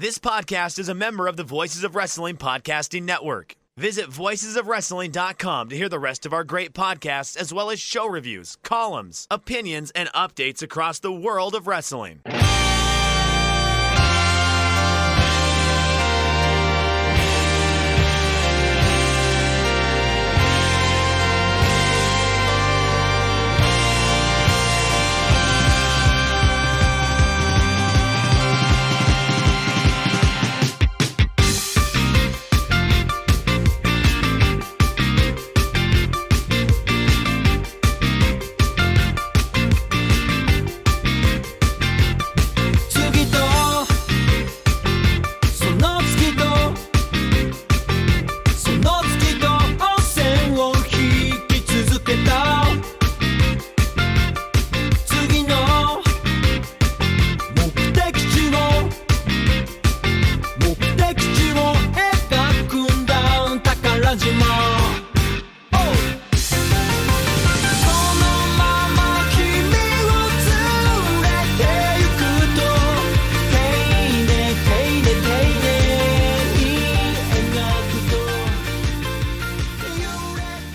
This podcast is a member of the Voices of Wrestling Podcasting Network. Visit voicesofwrestling.com to hear the rest of our great podcasts, as well as show reviews, columns, opinions, and updates across the world of wrestling.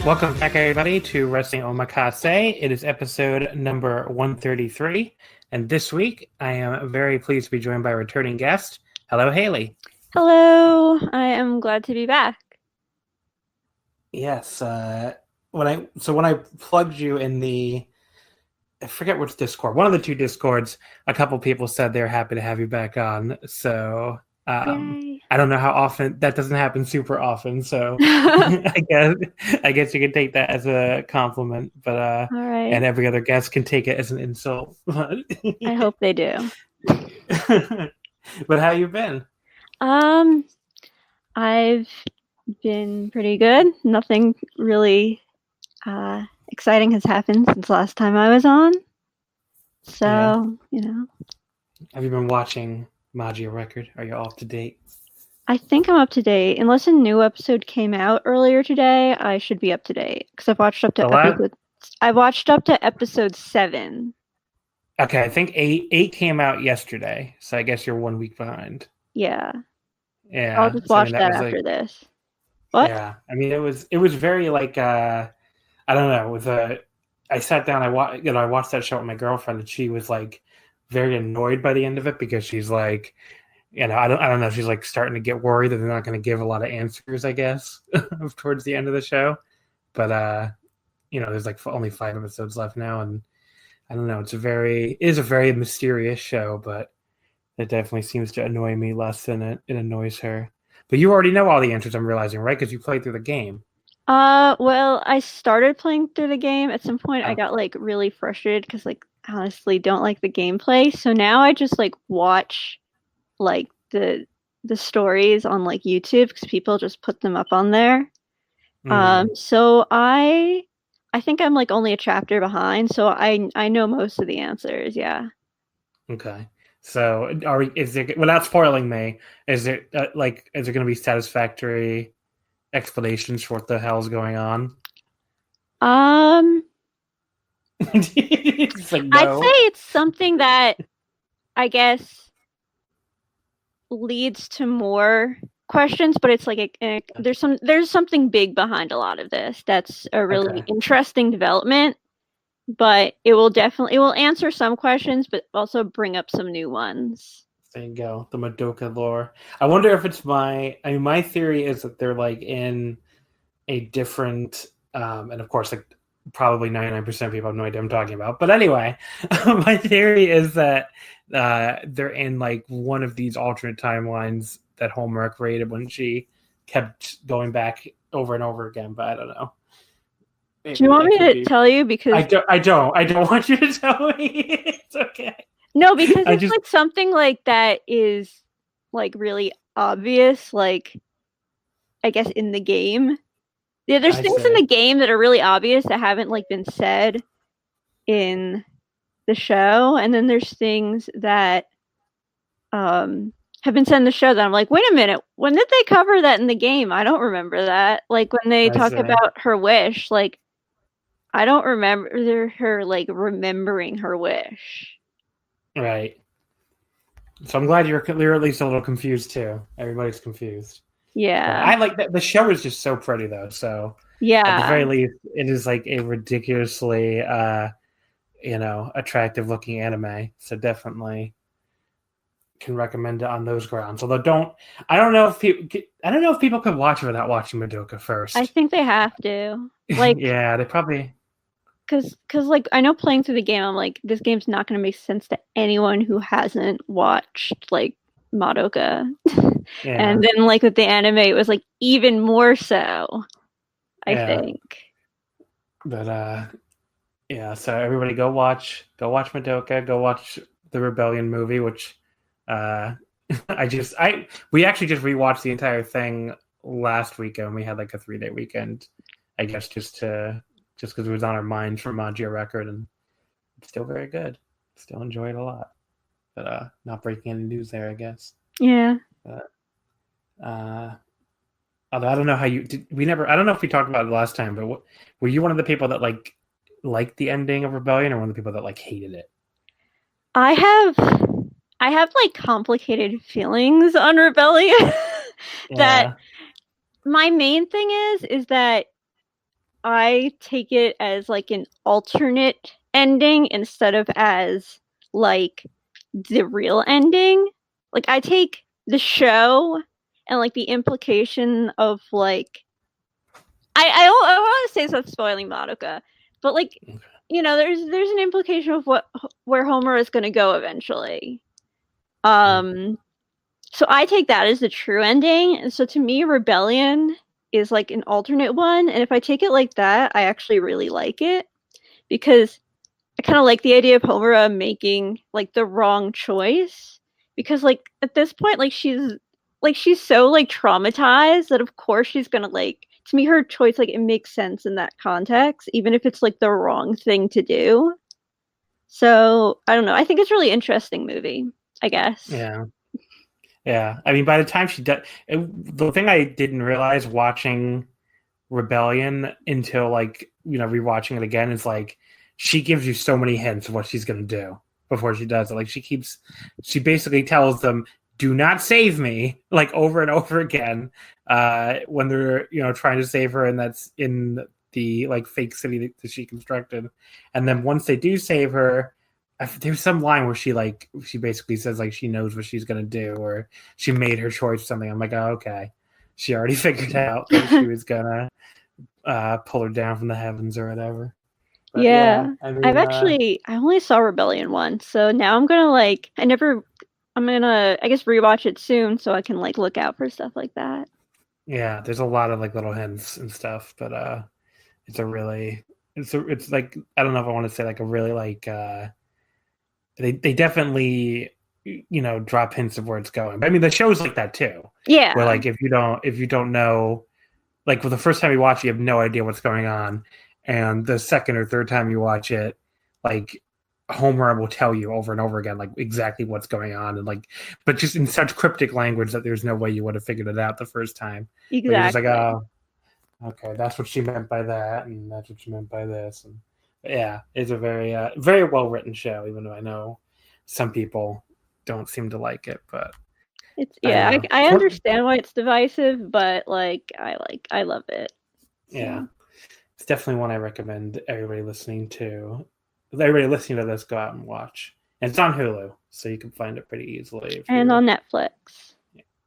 Welcome back, everybody, to Wrestling Omakase. It is episode number 133, and this week I am very pleased to be joined by a returning guest. Hello, Hayley. Hello. I am glad to be back. Yes. When I plugged you in I forget which Discord, one of the two Discords, a couple people said they're happy to have you back on. So I don't know how often that doesn't happen super often. So I guess you can take that as a compliment, but all right. And every other guest can take it as an insult. I hope they do. But how you been? I've been pretty good. Nothing really exciting has happened since last time I was on. So, Have you been watching Magia Record? Are you up to date? I think I'm up to date. Unless a new episode came out earlier today, I should be up to date because I've watched up to episode 7. Okay, I think 8 came out yesterday, so I guess you're 1 week behind. Yeah. Yeah. I'll just watch that after this. What? Yeah. I mean, it was very like I don't know. I sat down. I watched that show with my girlfriend, and she was like very annoyed by the end of it because she's like, I don't know. She's like starting to get worried that they're not going to give a lot of answers, I guess, towards the end of the show. But there's like only 5 episodes left now, and I don't know. It is a very mysterious show, but it definitely seems to annoy me less than it annoys her. But you already know all the answers, I'm realizing, right? Because you played through the game. Well, I started playing through the game. At some point, I got like really frustrated because honestly don't like the gameplay. So now I just like watch like the stories on like YouTube because people just put them up on there. So I think I'm like only a chapter behind, so I know most of the answers. Yeah. Okay. So without spoiling me, is there going to be satisfactory explanations for what the hell's going on? Like, no. I'd say it's something that I guess leads to more questions, but it's like there's something big behind a lot of this. That's a really interesting development, but it will answer some questions, but also bring up some new ones. There you go, the Madoka lore. I wonder if it's my theory is that they're like in a different, and of course, like probably 99% of people have no idea what I'm talking about. But anyway, my theory is that they're in like one of these alternate timelines that Homer created when she kept going back over and over again. But I don't know. Maybe do you want me to tell you? Because I don't want you to tell me. It's okay. No, because it's like something like that is like really obvious. Like, I guess in the game, there's things in the game that are really obvious that haven't like been said in the show, and then there's things that have been said in the show that I'm like, wait a minute, when did they cover that in the game? I don't remember that. Like when they talk about her wish, like I don't remember her like remembering her wish. Right. So I'm glad you're at least a little confused too. Everybody's confused. Yeah. I like that. The show is just so pretty though. So at the very least, it is like a ridiculously, attractive looking anime. So definitely can recommend it on those grounds. Although I don't know if people could watch it without watching Madoka first. I think they have to. Like, yeah, they probably. Because like I know playing through the game, I'm like, this game's not going to make sense to anyone who hasn't watched like Madoka. Yeah. And then like with the anime, it was like even more so. I think. But yeah. So everybody, go watch Madoka. Go watch the Rebellion movie, which we actually just rewatched the entire thing last weekend. We had like a 3-day weekend, I guess, just because it was on our minds from Magia Record, and it's still very good. Still enjoy it a lot. But not breaking any news there, I guess. Yeah. But although I don't know how you did. I don't know if we talked about it last time, but were you one of the people that liked the ending of Rebellion, or one of the people that hated it? I have like complicated feelings on Rebellion. That my main thing is that I take it as like an alternate ending instead of as like the real ending. Like I take the show and like the implication of like I want to say it's spoiling Madoka, but like there's an implication of where Homer is going to go eventually. So I take that as the true ending, and so to me, Rebellion is like an alternate one, and if I take it like that, I actually really like it because I kind of like the idea of Homura making like the wrong choice, because like at this point, like she's so like traumatized that of course she's gonna like, to me her choice, like it makes sense in that context, even if it's like the wrong thing to do. So I don't know. I think it's a really interesting movie, I guess. Yeah. I mean, by the time she does, the thing I didn't realize watching Rebellion until rewatching it again is like she gives you so many hints of what she's gonna do before she does it. Like she basically tells them, "Do not save me," like over and over again when they're trying to save her, and that's in the like fake city that she constructed. And then once they do save her, there's some line where she basically says like she knows what she's gonna do, or she made her choice or something. I'm like, oh, okay, she already figured out that she was gonna pull her down from the heavens or whatever. But, I mean, I only saw Rebellion once, so now I'm gonna I guess rewatch it soon so I can like look out for stuff like that. Yeah, there's a lot of like little hints and stuff, but it's like, I don't know if I want to say like a really like they definitely drop hints of where it's going. But I mean, the show's like that too. Yeah. Where like if you don't know, like for the first time you watch it, you have no idea what's going on, and the second or third time you watch it, like Homer will tell you over and over again like exactly what's going on, and like, but just in such cryptic language that there's no way you would have figured it out the first time. Exactly. You're just like, oh, okay, that's what she meant by that, and that's what she meant by this, and yeah, it's a very very well written show, even though I know some people don't seem to like it, but it's I understand why it's divisive, but like I love it. So. Yeah, it's definitely one I recommend everybody listening to this go out and watch. And it's on Hulu, so you can find it pretty easily. And on Netflix.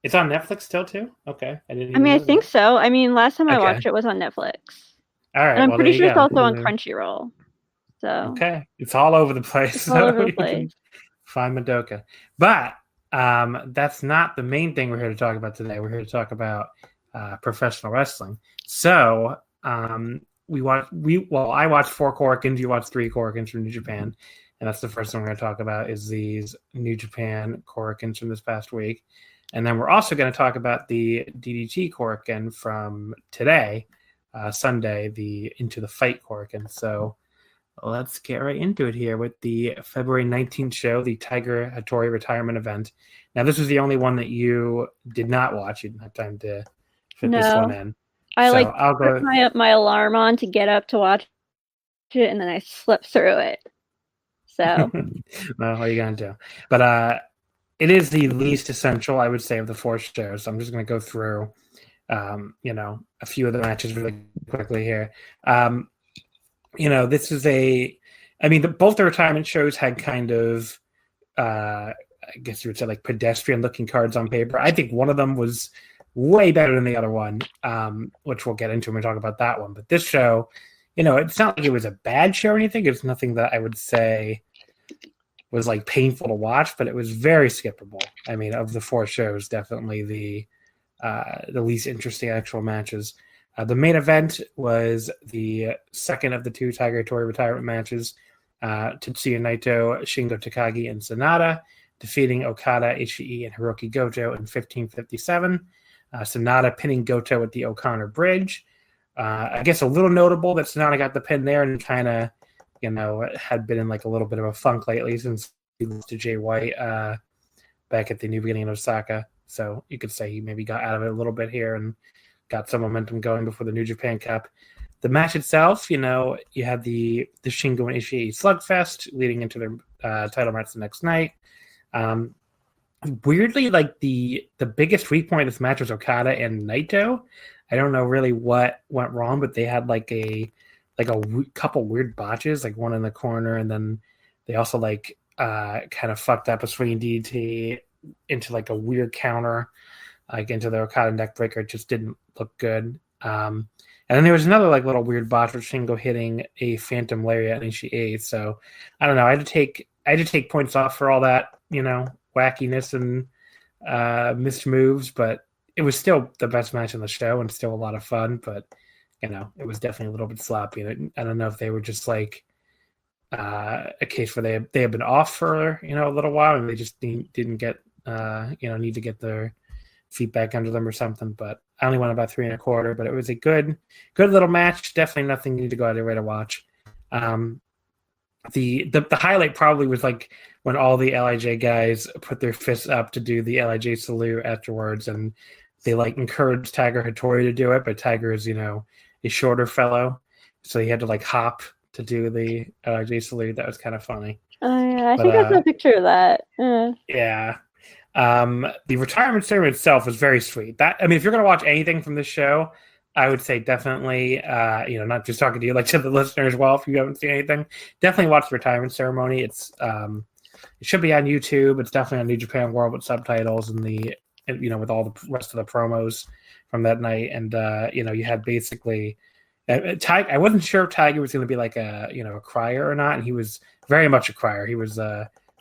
It's on Netflix still too? Okay. I think so. I mean, last time I watched it was on Netflix. All right. And I'm pretty sure it's also on Crunchyroll. So okay. It's all over the place. All over the place. Find Madoka. But that's not the main thing we're here to talk about today. We're here to talk about professional wrestling. So I watched 4 Korakuens, you watched 3 Korakuens from New Japan. And that's the first one we're going to talk about is these New Japan Korakuens from this past week. And then we're also going to talk about the DDT Korakuen from today, Sunday, the Into the Fight Korakuen. So let's get right into it here with the February 19th show, the Tiger Hattori retirement event. Now, this was the only one that you did not watch. You didn't have time to fit this one in. I'll put my alarm on to get up to watch it, and then I slept through it. So, well, what are you going to do? But it is the least essential, I would say, of the 4 shows. So I'm just going to go through, a few of the matches really quickly here. This is both the retirement shows had kind of, I guess you would say, like pedestrian-looking cards on paper. I think one of them was way better than the other one, which we'll get into when we talk about that one. But this show, it's not like it was a bad show or anything. It's nothing that I would say was like painful to watch, but it was very skippable. I mean, of the 4 shows, definitely the least interesting actual matches. The main event was the second of the 2 Tiger Hattori retirement matches. Tetsuya Naito, Shingo Takagi, and Sanada, defeating Okada, Ishii, and Hiroki Goto in 15:57. Sanada pinning Goto at the O'Connor Bridge. I guess a little notable that Sanada got the pin there and kind of, had been in like a little bit of a funk lately since he lost to Jay White back at the New Beginning in Osaka. So you could say he maybe got out of it a little bit here and got some momentum going before the New Japan Cup. The match itself, you had the Shingo and Ishii slugfest leading into their title match the next night. Weirdly, like the biggest weak point of this match was Okada and Naito. I don't know really what went wrong, but they had like a couple weird botches, like one in the corner, and then they also kind of fucked up a swinging DDT into like a weird counter, like into the Okada neck breaker. It just didn't look good. And then there was another like little weird botch with Shingo hitting a Phantom Lariat and Ishii. So I don't know. I had to take points off for all that, wackiness and missed moves, but it was still the best match on the show and still a lot of fun. But it was definitely a little bit sloppy. I don't know if they were just like a case where they had been off for a little while and they just didn't get need to get their feet back under them or something. But I only won about 3 1/4. But it was a good little match. Definitely nothing you need to go out of your way to watch. The highlight probably was like when all the LIJ guys put their fists up to do the LIJ salute afterwards, and they like encouraged Tiger Hattori to do it, but Tiger is a shorter fellow, so he had to like hop to do the LIJ salute. That was kind of funny. I think I saw a picture of that. Yeah. The retirement ceremony itself was very sweet. If you're going to watch anything from this show, I would say definitely, not just talking to you, like to the listeners as well, if you haven't seen anything, definitely watch the retirement ceremony. It's it should be on YouTube. It's definitely on New Japan World with subtitles and with all the rest of the promos from that night. And you had basically Tiger. I wasn't sure if Tiger was going to be like a crier or not, and he was very much a crier. He was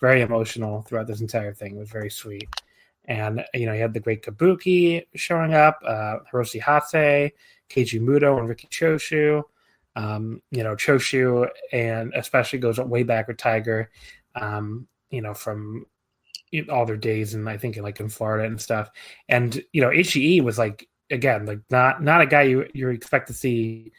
very emotional throughout this entire thing. It was very sweet. And, you had the great Kabuki showing up, Hiroshi Hase, Keiji Muto, and Riki Choshu. Choshu and especially goes way back with Tiger, from all their days and I think in Florida and stuff. And, Ishii was like, again, like not a guy you expect to see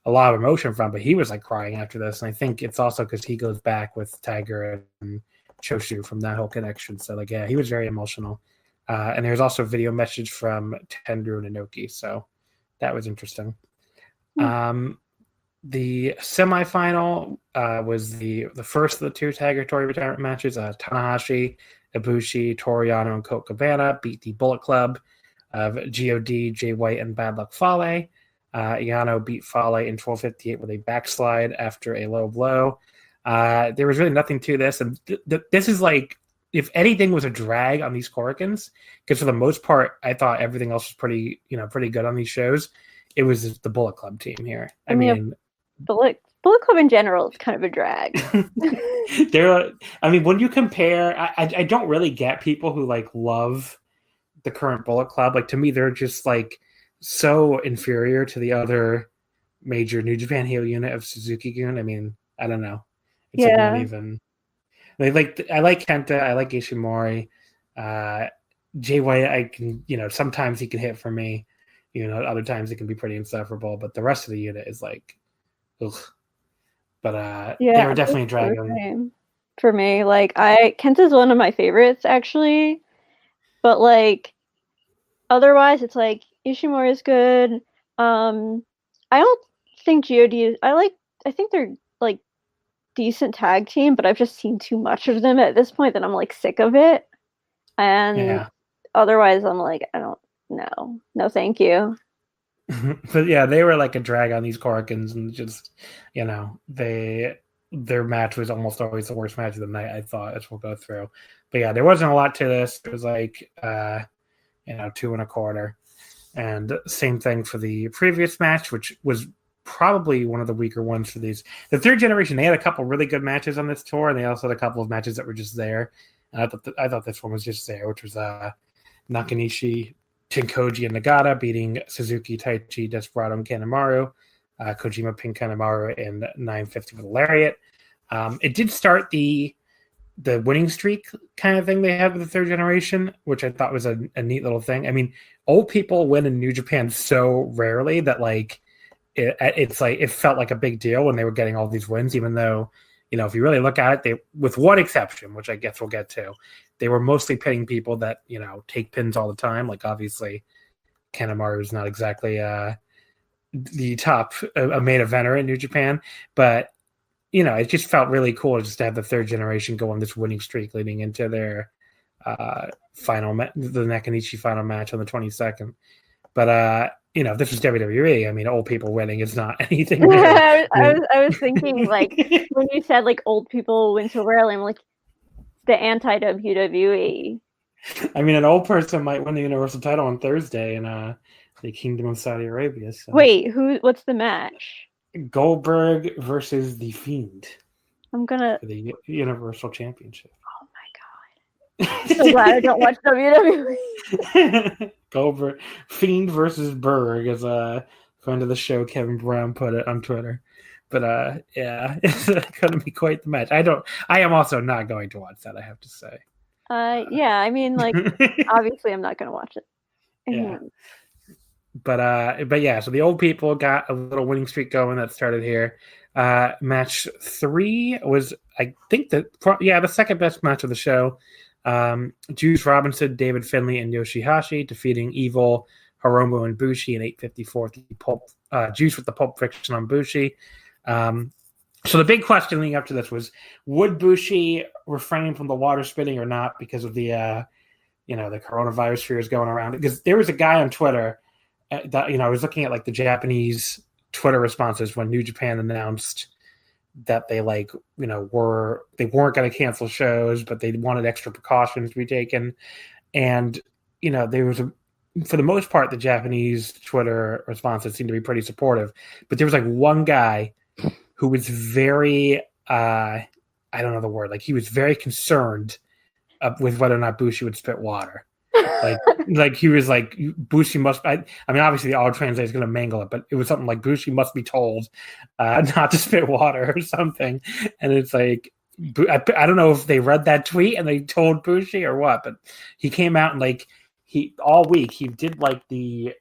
a lot of emotion from, but he was like crying after this. And I think it's also because he goes back with Tiger and Choshu from that whole connection. So he was very emotional. And there's also a video message from Tenryu and Inoki, so that was interesting. The semifinal was the first of the 2 Tiger Hattori retirement matches. Tanahashi, Ibushi, Toriano, and Colt Cabana beat the Bullet Club of God, Jay White, and Bad Luck Fale. Yano beat Fale in 12:58 with a backslide after a low blow. There was really nothing to this, and this is like, if anything was a drag on these Korakuens, because for the most part, I thought everything else was pretty good on these shows. It was the Bullet Club team here. I mean, Bullet Club in general is kind of a drag. When you compare, I don't really get people who like love the current Bullet Club. Like, to me, they're just like so inferior to the other major New Japan heel unit of Suzuki-gun. I mean, I don't know. It's not even. I like Kenta. I like Ishimori. Jay White, I can, sometimes he can hit for me. Other times it can be pretty insufferable. But the rest of the unit is like, ugh. But they were definitely a drag. For me, Kenta's one of my favorites actually. But otherwise, it's like Ishimori is good. I don't think God is. I think they're decent tag team, but I've just seen too much of them at this point that I'm sick of it. And otherwise, I'm like, I don't know. No, thank you. But yeah, they were like a drag on these Korakuens, and just, you know, their match was almost always the worst match of the night, I thought, as we'll go through. But yeah, there wasn't a lot to this. It was like, 2 1/4. And same thing for the previous match, which was probably one of the weaker ones for these. The third generation, they had a couple really good matches on this tour, and they also had a couple of matches that were just there. And I thought this one was just there, which was Nakanishi, Tenkoji, and Nagata beating Suzuki, Taichi, Desperado, and Kanemaru. Kojima pinned Kanemaru in 950 with a lariat. It did start the winning streak kind of thing they had with the third generation, which I thought was a neat little thing. I mean, old people win in New Japan so rarely that like it's like it felt like a big deal when they were getting all these wins, even though, you know, if you really look at it, they, with one exception, which I guess we'll get to, they were mostly pinning people that, you know, take pins all the time. Like obviously Kanemaru is not exactly the top a main eventer in New Japan, but you know, it just felt really cool just to have the third generation go on this winning streak leading into their the Nakanishi final match on the 22nd. But you know, if this was WWE, I mean, old people winning is not anything new. I was thinking, like, when you said like old people win so rarely, I'm like, the anti-WWE. I mean, an old person might win the Universal title on Thursday in the Kingdom of Saudi Arabia. So. Wait, what's the match? Goldberg versus The Fiend. I'm gonna for the Universal Championship. Oh my god! I'm so glad I don't watch WWE. Goldberg, Fiend versus Berg, as a friend of the show Kevin Brown put it on Twitter. But yeah, it's going to be quite the match. I am also not going to watch that, I have to say. Yeah, I mean, like, obviously, I'm not going to watch it. Yeah. But yeah, so the old people got a little winning streak going that started here. Match 3 was, I think, the second best match of the show. Juice Robinson, David Finlay, and Yoshihashi defeating Evil, Hiromu, and Bushi in 854. Juice with the Pulp Fiction on Bushi. So the big question leading up to this was, would Bushi refrain from the water spitting or not because of the the coronavirus fears going around? Because there was a guy on Twitter that, I was looking at like the Japanese Twitter responses when New Japan announced that they weren't going to cancel shows, but they wanted extra precautions to be taken. And, there was for the most part, the Japanese Twitter responses seemed to be pretty supportive, but there was like one guy who was very, I don't know the word, like he was very concerned with whether or not Bushi would spit water. Like he was like, Bushi must, I mean, obviously the auto translate is going to mangle it, but it was something like Bushi must be told not to spit water or something. And it's like, I don't know if they read that tweet and they told Bushi or what, but he came out and like, all week he did like the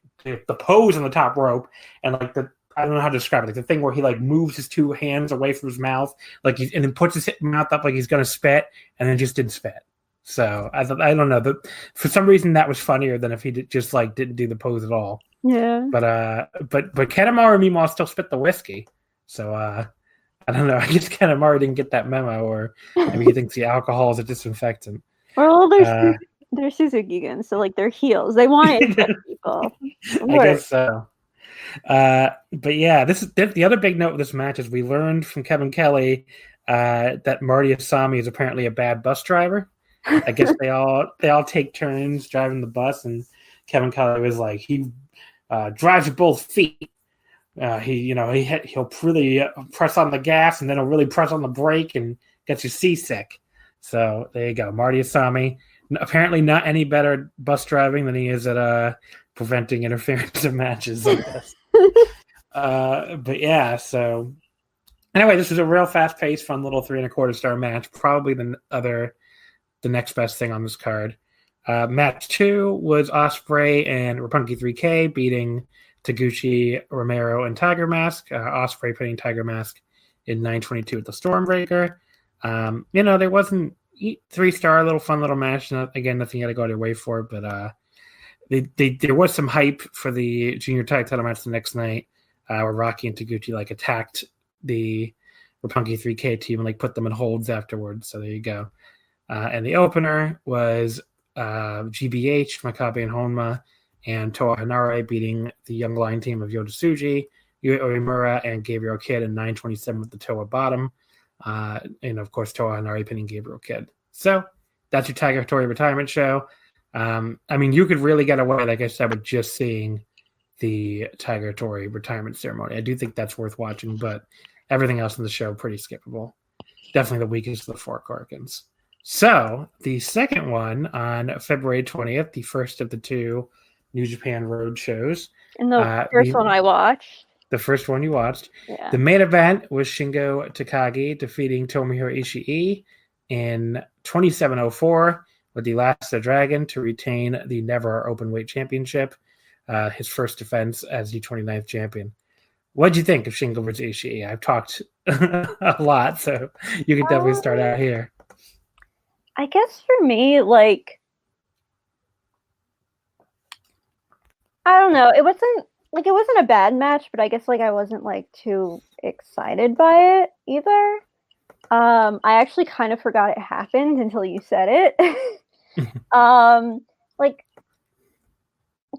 pose on the top rope and like I don't know how to describe it, like the thing where he like moves his two hands away from his mouth, like and then puts his mouth up like he's going to spit and then just didn't spit. So I don't know, but for some reason that was funnier than if he didn't do the pose at all. Yeah. But Kanemaru meanwhile still spit the whiskey. So I don't know. I guess Kanemaru didn't get that memo, or maybe he thinks the alcohol is a disinfectant. Well, they're Suzuki-gun, so like they're heels. They want to infect people. I guess so. But yeah, this is the other big note of this match is we learned from Kevin Kelly that Marty Asami is apparently a bad bus driver. I guess they all take turns driving the bus, and Kevin Kelly was like, he drives with both feet. He'll really press on the gas, and then he'll really press on the brake, and gets you seasick. So there you go, Marty Asami. Apparently, not any better bus driving than he is at preventing interference in matches like this. But yeah, so anyway, this was a real fast-paced, fun little 3 1/4 star match. Probably the next best thing on this card. Match 2 was Ospreay and Roppongi 3K beating Taguchi, Romero, and Tiger Mask. Ospreay putting Tiger Mask in 922 with the Stormbreaker. There wasn't 3-star, little fun little match. Again, nothing you had to go out of your way for, but there was some hype for the junior tag title match the next night, where Rocky and Taguchi attacked the Roppongi 3K team and put them in holds afterwards. So there you go. And the opener was GBH, Makabe and Honma, and Toa Hanare beating the Young Lion team of Yota Tsuji, Yui Oimura, and Gabriel Kidd in 9:27 with the Toa bottom. And, of course, Toa Hanare pinning Gabriel Kidd. So that's your Tiger Hattori retirement show. I mean, you could really get away, like I said, with just seeing the Tiger Hattori retirement ceremony. I do think that's worth watching, but everything else in the show, pretty skippable. Definitely the weakest of the 4 Korakuens. So the second one on February 20th, the first of the 2 New Japan Road shows. And the first one I watched. The first one you watched. Yeah. The main event was Shingo Takagi defeating Tomohiro Ishii in 27:04 with the Last of the Dragon to retain the Never Openweight Championship, his first defense as the 29th champion. What did you think of Shingo versus Ishii? I've talked a lot, so you can definitely start out here. I guess for me, like, I don't know. It wasn't a bad match, but I guess like I wasn't like too excited by it either. I actually kind of forgot it happened until you said it. Like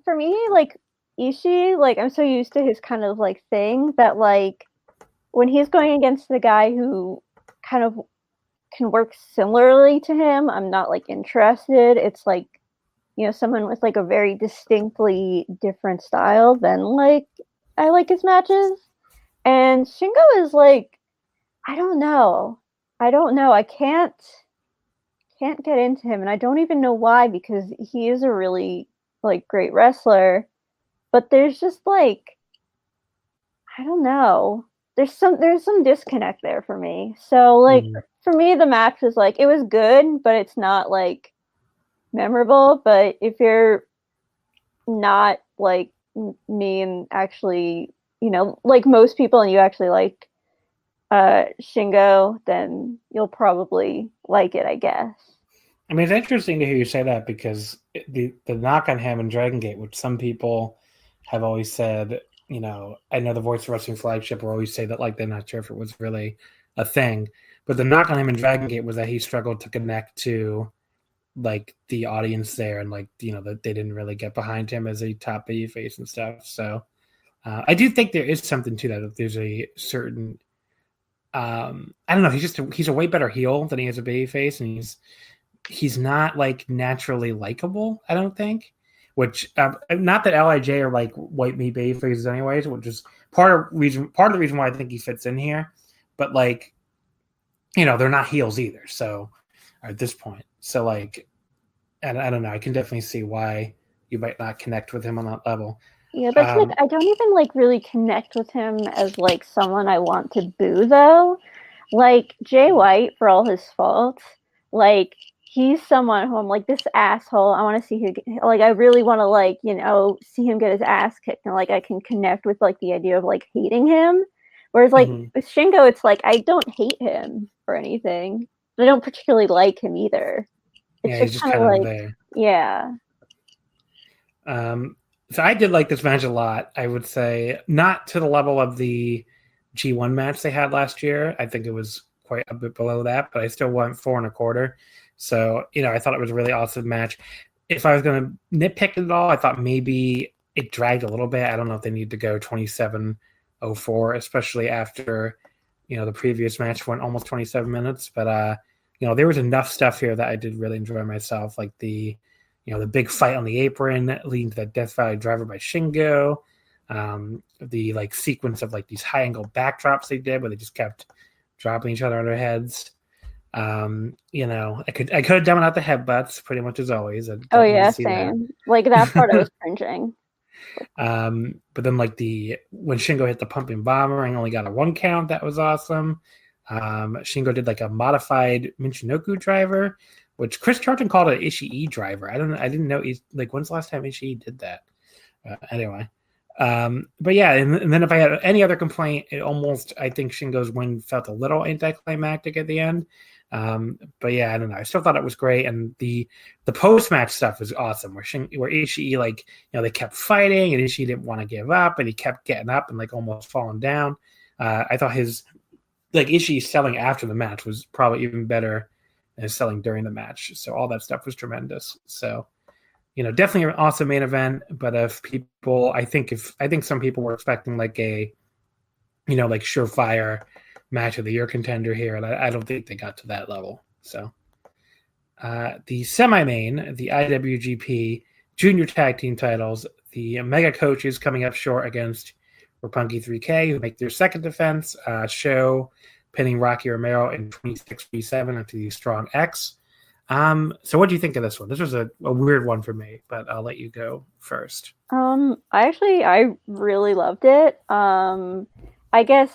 for me, like Ishii, like I'm so used to his kind of like thing that like when he's going against the guy who kind of can work similarly to him, I'm not like interested. It's like, you know, someone with like a very distinctly different style than like I like his matches. And Shingo is like, I don't know. I can't get into him, and I don't even know why, because he is a really like great wrestler. But there's just like, I don't know. There's some disconnect there for me. So like for me, the match was like, it was good, but it's not like memorable. But if you're not like me and actually, you know, like most people, and you actually like Shingo, then you'll probably like it, I guess. I mean, it's interesting to hear you say that, because the knock on him in Dragon Gate, which some people have always said, you know, I know the Voice of Wrestling flagship will always say that, like, they're not sure if it was really a thing. But the knock on him in Dragon Gate was that he struggled to connect to, like, the audience there, and, like, you know, that they didn't really get behind him as a top babyface and stuff. So I do think there is something to that. There's a certain, I don't know, he's a way better heel than he is a babyface, and he's not, like, naturally likable, I don't think. Which, not that LIJ are like white meat baby faces anyways, which is part of the reason why I think he fits in here. But, like, you know, they're not heels either. So at this point, so like, and I don't know, I can definitely see why you might not connect with him on that level. Yeah, that's like, I don't even like really connect with him as like someone I want to boo though. Like Jay White, for all his faults, like, he's someone who I'm like, this asshole, I want to see who, like, I really want to, like, you know, see him get his ass kicked, and like I can connect with like the idea of like hating him. Whereas like with Shingo, it's like I don't hate him or anything, but I don't particularly like him either. It's just kind of like there. Yeah. So I did like this match a lot. I would say not to the level of the G1 match they had last year. I think it was quite a bit below that, but I still went 4 1/4. So, you know, I thought it was a really awesome match. If I was going to nitpick it at all, I thought maybe it dragged a little bit. I don't know if they need to go 27:04, especially after, you know, the previous match went almost 27 minutes. But, you know, there was enough stuff here that I did really enjoy myself, like the, you know, the big fight on the apron leading to that Death Valley driver by Shingo, the, like, sequence of, like, these high-angle backdrops they did where they just kept dropping each other on their heads. You know, I could have done without the headbutts pretty much as always. Oh yeah, same. Like that part I was cringing. But then like when Shingo hit the pumping bomber and only got a 1 count, that was awesome. Shingo did like a modified Michinoku driver, which Chris Charlton called an Ishii driver. I didn't know like when's the last time Ishii did that? Anyway. But yeah, and then if I had any other complaint, I think Shingo's win felt a little anticlimactic at the end. But yeah, I don't know. I still thought it was great, and the post-match stuff was awesome. Where Ishii, like, you know, they kept fighting, and Ishii didn't want to give up, and he kept getting up and like almost falling down. I thought his, like, Ishii selling after the match was probably even better and selling during the match. So all that stuff was tremendous. So, definitely an awesome main event. But I think some people were expecting like a, like surefire match of the year contender here, and I don't think they got to that level. So the semi-main, the IWGP Junior Tag Team titles, the Mega Coaches coming up short against Roppongi 3K, who make their second defense. Show pinning Rocky Romero in 26-37 after the Strong X. So what do you think of this one? This was a weird one for me, but I'll let you go first. I really loved it. I guess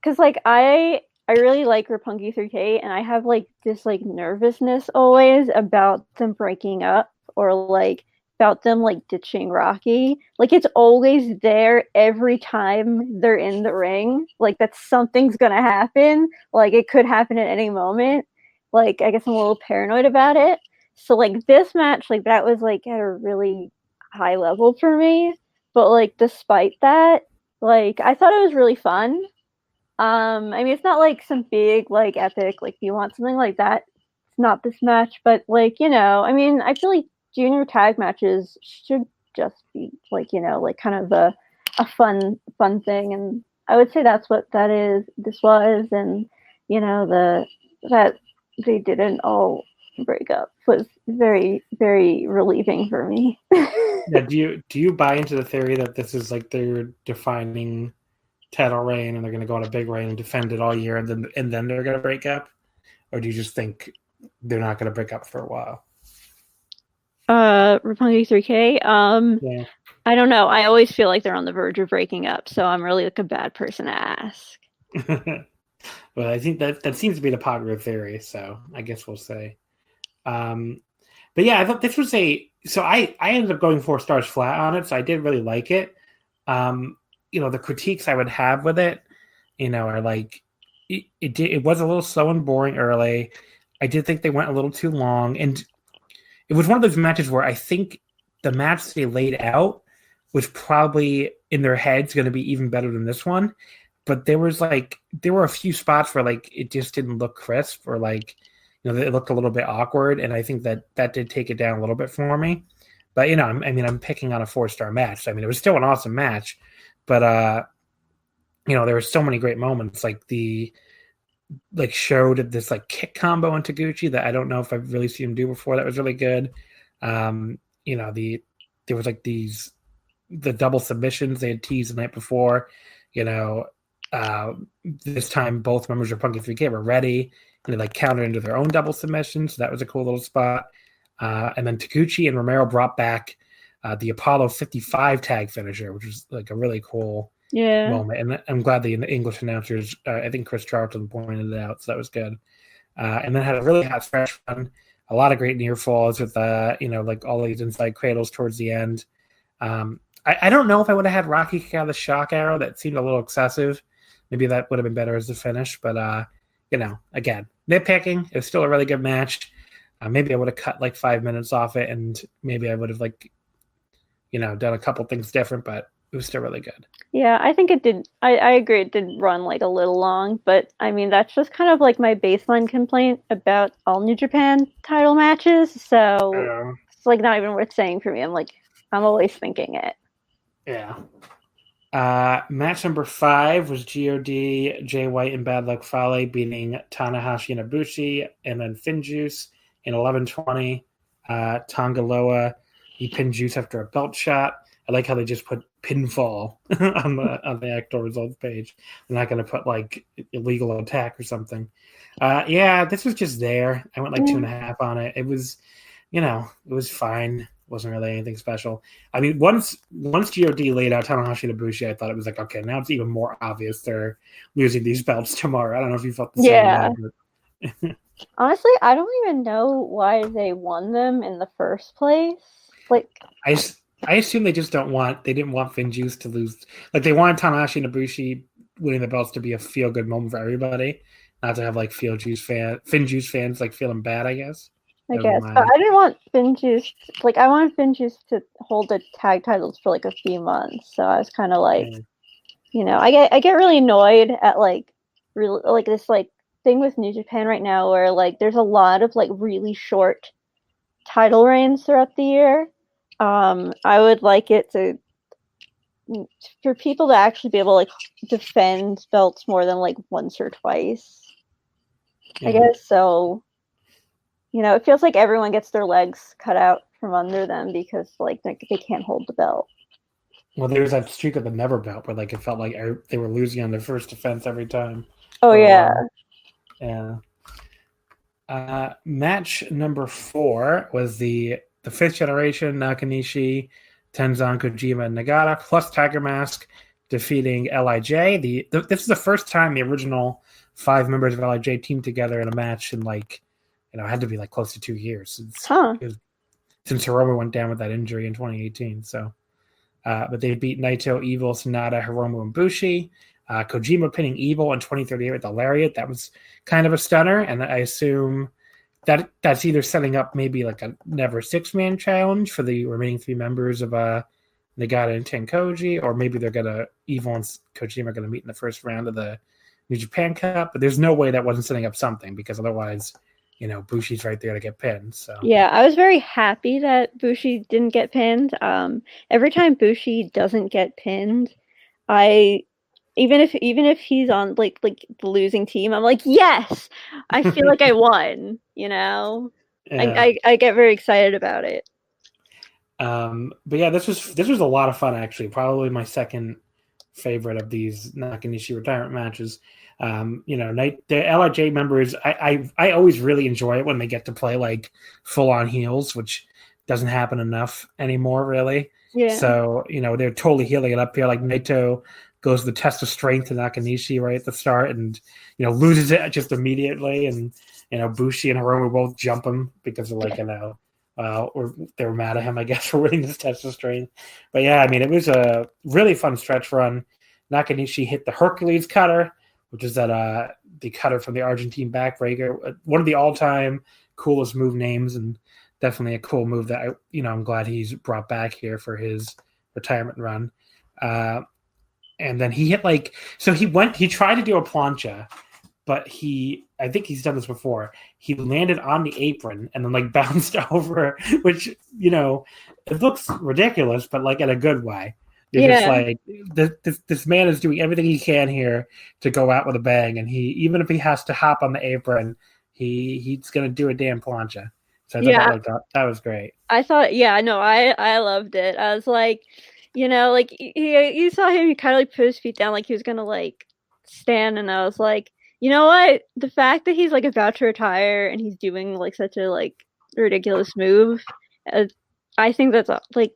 because like I really like Roppongi 3K, and I have like this like nervousness always about them breaking up, or like about them like ditching Rocky. Like it's always there every time they're in the ring. Like that something's gonna happen. Like it could happen at any moment. Like I guess I'm a little paranoid about it. So like this match, like that was like at a really high level for me. But like despite that, like I thought it was really fun. I mean it's not like some big like epic, like you want something like that. It's not this match, but like, I mean I feel like junior tag matches should just be like, like kind of a fun thing. And I would say that's what this was. And, that they didn't all break up was very, very relieving for me. Yeah, do you buy into the theory that this is like their defining title reign and they're going to go on a big reign and defend it all year and then they're going to break up? Or do you just think they're not going to break up for a while? Roppongi 3K. Yeah. I don't know. I always feel like they're on the verge of breaking up, so I'm really like a bad person to ask. Well, I think that seems to be the popular theory, so I guess we'll say. But yeah, I thought this was so I ended up going 4 stars flat on it, so I did really like it. The critiques I would have with it, are like it was a little slow and boring early. I did think they went a little too long, and it was one of those matches where I think the match they laid out was probably in their heads going to be even better than this one. But there were a few spots where like it just didn't look crisp, or like, it looked a little bit awkward. And I think that did take it down a little bit for me. But, I'm picking on a 4-star match. So, I mean, it was still an awesome match, but, there were so many great moments. Like showed this like kick combo on Taguchi that I don't know if I've really seen him do before. That was really good. There was like the double submissions they had teased the night before. This time both members of Roppongi 3K were ready and they like countered into their own double submissions. So that was a cool little spot. And then Taguchi and Romero brought back the Apollo 55 tag finisher, which was like a really cool moment. And I'm glad the English announcers, I think Chris Charlton pointed it out, so that was good. And then had a really hot fresh run, a lot of great near falls with like all these inside cradles towards the end. I don't know if I would have had Rocky kick out of the shock arrow. That seemed a little excessive. Maybe that would have been better as a finish, but again, nitpicking. It was still a really good match. Maybe I would have cut like 5 minutes off it, and maybe I would have done a couple things different, but it was still really good. Yeah, I think it did. I agree. It did run like a little long, but I mean, that's just kind of like my baseline complaint about all New Japan title matches. So it's like not even worth saying for me. I'm always thinking it. Yeah. Match number 5 was God, Jay White, and Bad Luck Fale beating Tanahashi and Ibushi, and then Finjuice in 11:20. Tongaloa, he pinned Juice after a belt shot. I like how they just put pinfall on the actual results page. They're not going to put like illegal attack or something. This was just there. I went like 2.5 on it. It was, it was fine. Wasn't really anything special. I mean, once God laid out Tanahashi and Ibushi, I thought it was like, okay, now it's even more obvious they're losing these belts tomorrow. I don't know if you felt the same way. But... Honestly, I don't even know why they won them in the first place. Like, I assume they didn't want Finjuice to lose. Like, they wanted Tanahashi and Ibushi winning the belts to be a feel good moment for everybody, not to have like Finjuice fans like feeling bad, I guess. I guess. But I didn't want Finjuice. Like, I wanted Finjuice to hold the tag titles for like a few months. So I was kind of like, I get really annoyed at like really like this like thing with New Japan right now where like there's a lot of like really short title reigns throughout the year. I would like it for people to actually be able to like defend belts more than like once or twice. Yeah. I guess so. It feels like everyone gets their legs cut out from under them because like they can't hold the belt. Well, there was that streak of the never belt where like it felt like they were losing on their first defense every time. Oh yeah. Yeah. Match number 4 was the 5th generation Nakanishi, Tenzan, Kojima, and Nagata plus Tiger Mask defeating LIJ. This is the first time the original 5 members of LIJ teamed together in a match in like, it had to be like close to 2 years since Hiromu went down with that injury in 2018. So, but they beat Naito, Evil, Sonata, Hiromu, and Bushi. Kojima pinning Evil in 2038 with the Lariat. That was kind of a stunner, and I assume that's either setting up maybe like a never 6-man challenge for the remaining 3 members of Nagata and Tenkoji, or maybe Evil and Kojima are going to meet in the first round of the New Japan Cup. But there's no way that wasn't setting up something, because otherwise, Bushi's right there to get pinned. So yeah, I was very happy that Bushi didn't get pinned. Every time Bushi doesn't get pinned, even if he's on like the losing team, I'm like, yes, I feel like I won. Yeah. I get very excited about it. But yeah, this was a lot of fun actually. Probably my second favorite of these Nakanishi retirement matches. The LIJ members, I always really enjoy it when they get to play like full on heels, which doesn't happen enough anymore, really. Yeah. So they're totally healing it up here. Like Naito goes the test of strength to Nakanishi right at the start, and loses it just immediately, and Bushi and Hiromu both jump him because they're like or they were mad at him, I guess, for winning this test of strength. But yeah, I mean, it was a really fun stretch run. Nakanishi hit the Hercules cutter, which is that the cutter from the Argentine backbreaker, one of the all-time coolest move names, and definitely a cool move that I'm glad he's brought back here for his retirement run. And then he hit he tried to do a plancha, but I think he's done this before. He landed on the apron and then like bounced over, which, it looks ridiculous, but like in a good way. You're just like, this man is doing everything he can here to go out with a bang. And even if he has to hop on the apron, he's going to do a damn plancha. So I thought that was great. I thought, I loved it. I was like, you saw him, he kind of like put his feet down like he was going to like stand. And I was like, you know what? The fact that he's like about to retire and he's doing like such a like ridiculous move, I think that's like,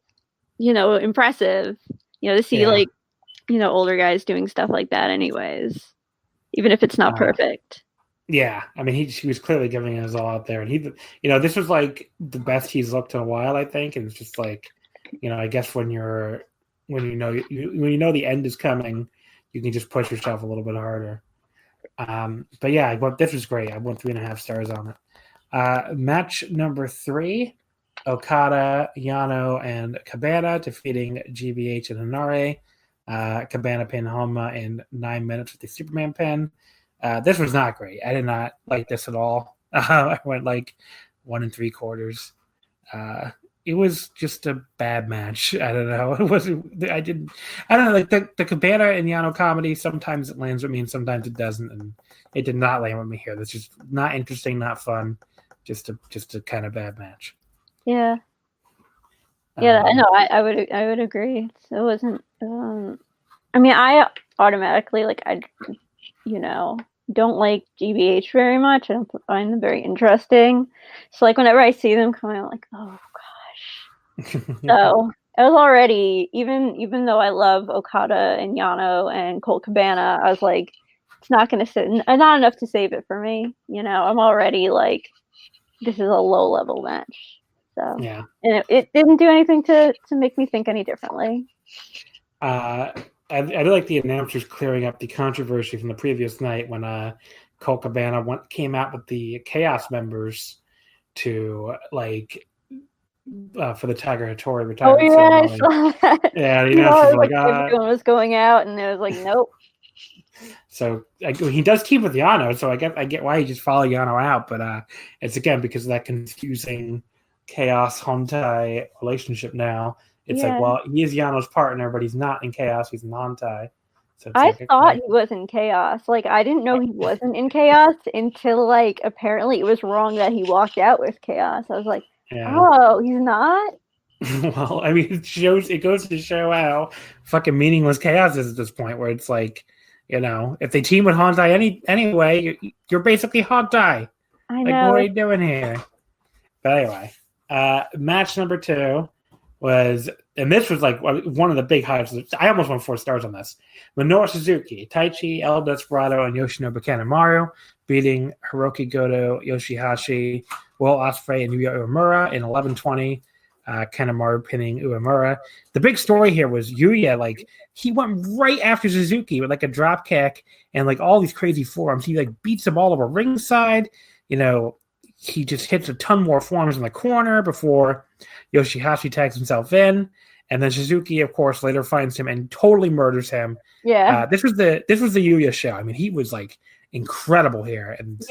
impressive, to see like, older guys doing stuff like that anyways, even if it's not perfect. Yeah. I mean, he was clearly giving his all out there, and this was like the best he's looked in a while, I think. And it's just like, I guess when you know the end is coming, you can just push yourself a little bit harder. But yeah, this was great. I went 3.5 stars on it. Match number 3, Okada, Yano, and Cabana defeating GBH and Hanare. Cabana pinned Honma in 9 minutes with the Superman pin. This was not great. I did not like this at all. I went like 1 3/4. It was just a bad match. I don't know. I don't know. Like the Cabana and Yano comedy, sometimes it lands with me and sometimes it doesn't. And it did not land with me here. That's just not interesting, not fun. Just a kind of bad match. Yeah. Yeah, I know. I would agree. So it wasn't. I mean, I automatically don't like GBH very much. I don't find them very interesting. So like whenever I see them coming, I'm like, oh gosh. So I was already, even though I love Okada and Yano and Colt Cabana, I was like, it's not going to sit, not enough to save it for me. I'm already like, this is a low level match. So yeah, and it didn't do anything to make me think any differently. I do like the announcers clearing up the controversy from the previous night when Colt Cabana came out with the Chaos members to for the Tiger Hattori retirement ceremony. I saw that. Yeah, the announcers were like, everyone was going out, and it was like, nope. So he does team with Yano, so I get why he just followed Yano out, but it's again because of that confusing Chaos Hontai relationship now. It's like, well, he is Yano's partner, but he's not in Chaos, he's in Hontai. So I thought he was in Chaos. Like, I didn't know he wasn't in Chaos until, like, apparently it was wrong that he walked out with Chaos. I was like, oh, he's not? Well, I mean, it goes to show how fucking meaningless Chaos is at this point, where it's like, if they team with Hontai anyway, you're basically Hontai. I know. Like, what are you doing here? But anyway, match number 2 was, and this was like one of the big highlights. I almost won 4 stars on this. Minoru Suzuki, Taichi, El Desperado, and Yoshinobu Kanemaru beating Hiroki Goto, Yoshihashi, Will Ospreay, and Yuya Uemura in 11:20. Kanemaru pinning Uemura. The big story here was Yuya, like, he went right after Suzuki with like a drop kick and like all these crazy forearms. He like beats them all over ringside. He just hits a ton more forearms in the corner before Yoshihashi tags himself in. And then Suzuki, of course, later finds him and totally murders him. Yeah. This was the Yuya show. I mean, he was like incredible here. And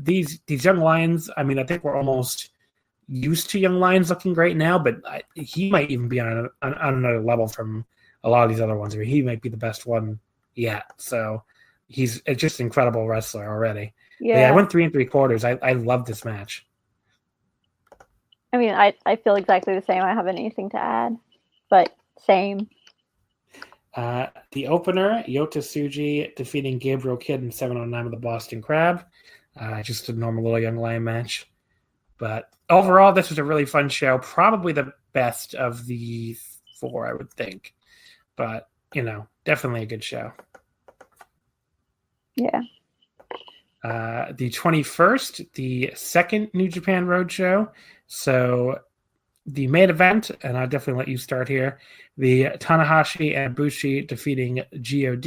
these young lions, I mean, I think we're almost used to young lions looking great now, but he might even be on another level from a lot of these other ones. I mean, he might be the best one yet. So he's just an incredible wrestler already. Yeah, I went 3 3/4. I love this match. I mean, I feel exactly the same. I don't have anything to add, but same. The opener, Yota Tsuji defeating Gabriel Kidd in 709 with the Boston Crab. Just a normal little young lion match. But overall, this was a really fun show. Probably the best of the 4, I would think. But, definitely a good show. Yeah. The 21st, the second New Japan Roadshow. So the main event, and I'll definitely let you start here, the Tanahashi and Ibushi defeating God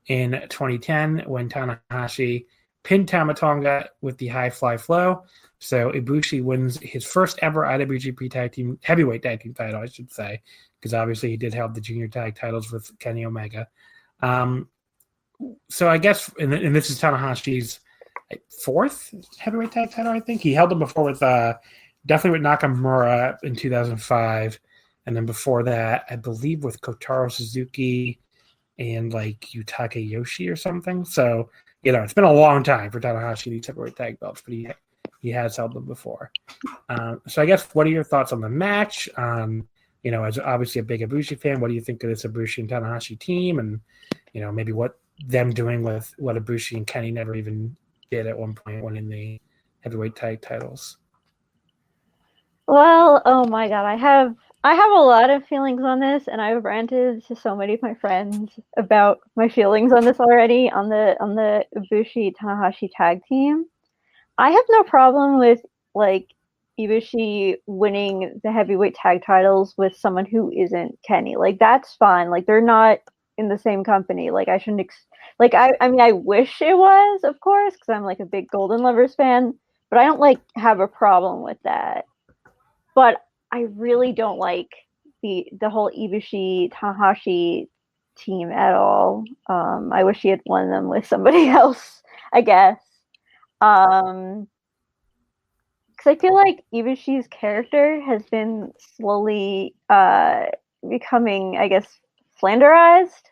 in 2010 when Tanahashi pinned Tamatonga with the high fly flow. So Ibushi wins his first ever IWGP heavyweight tag team title, I should say, because obviously he did have the junior tag titles with Kenny Omega. So I guess, and this is Tanahashi's 4th heavyweight tag title, I think. He held them before with, definitely with Nakamura in 2005. And then before that, I believe with Kotaro Suzuki and like Yutaka Yoshi or something. So, it's been a long time for Tanahashi these heavyweight tag belts, but he has held them before. So I guess, what are your thoughts on the match? As obviously a big Ibushi fan, what do you think of this Ibushi and Tanahashi team? And, maybe what them doing with what Ibushi and Kenny never even did at one point, winning the heavyweight tag titles. Well, oh my god, I have a lot of feelings on this, and I've ranted to so many of my friends about my feelings on this already on the Ibushi Tanahashi tag team. I have no problem with like Ibushi winning the heavyweight tag titles with someone who isn't Kenny. Like, that's fine. Like, they're not in the same company. Like, I shouldn't I mean, I wish it was, of course, because I'm like a big Golden Lovers fan, but I don't like have a problem with that. But I really don't like the whole Ibushi Tanahashi team at all. I wish he had won them with somebody else, I guess. Because I feel like Ibushi's character has been slowly becoming, I guess, flanderized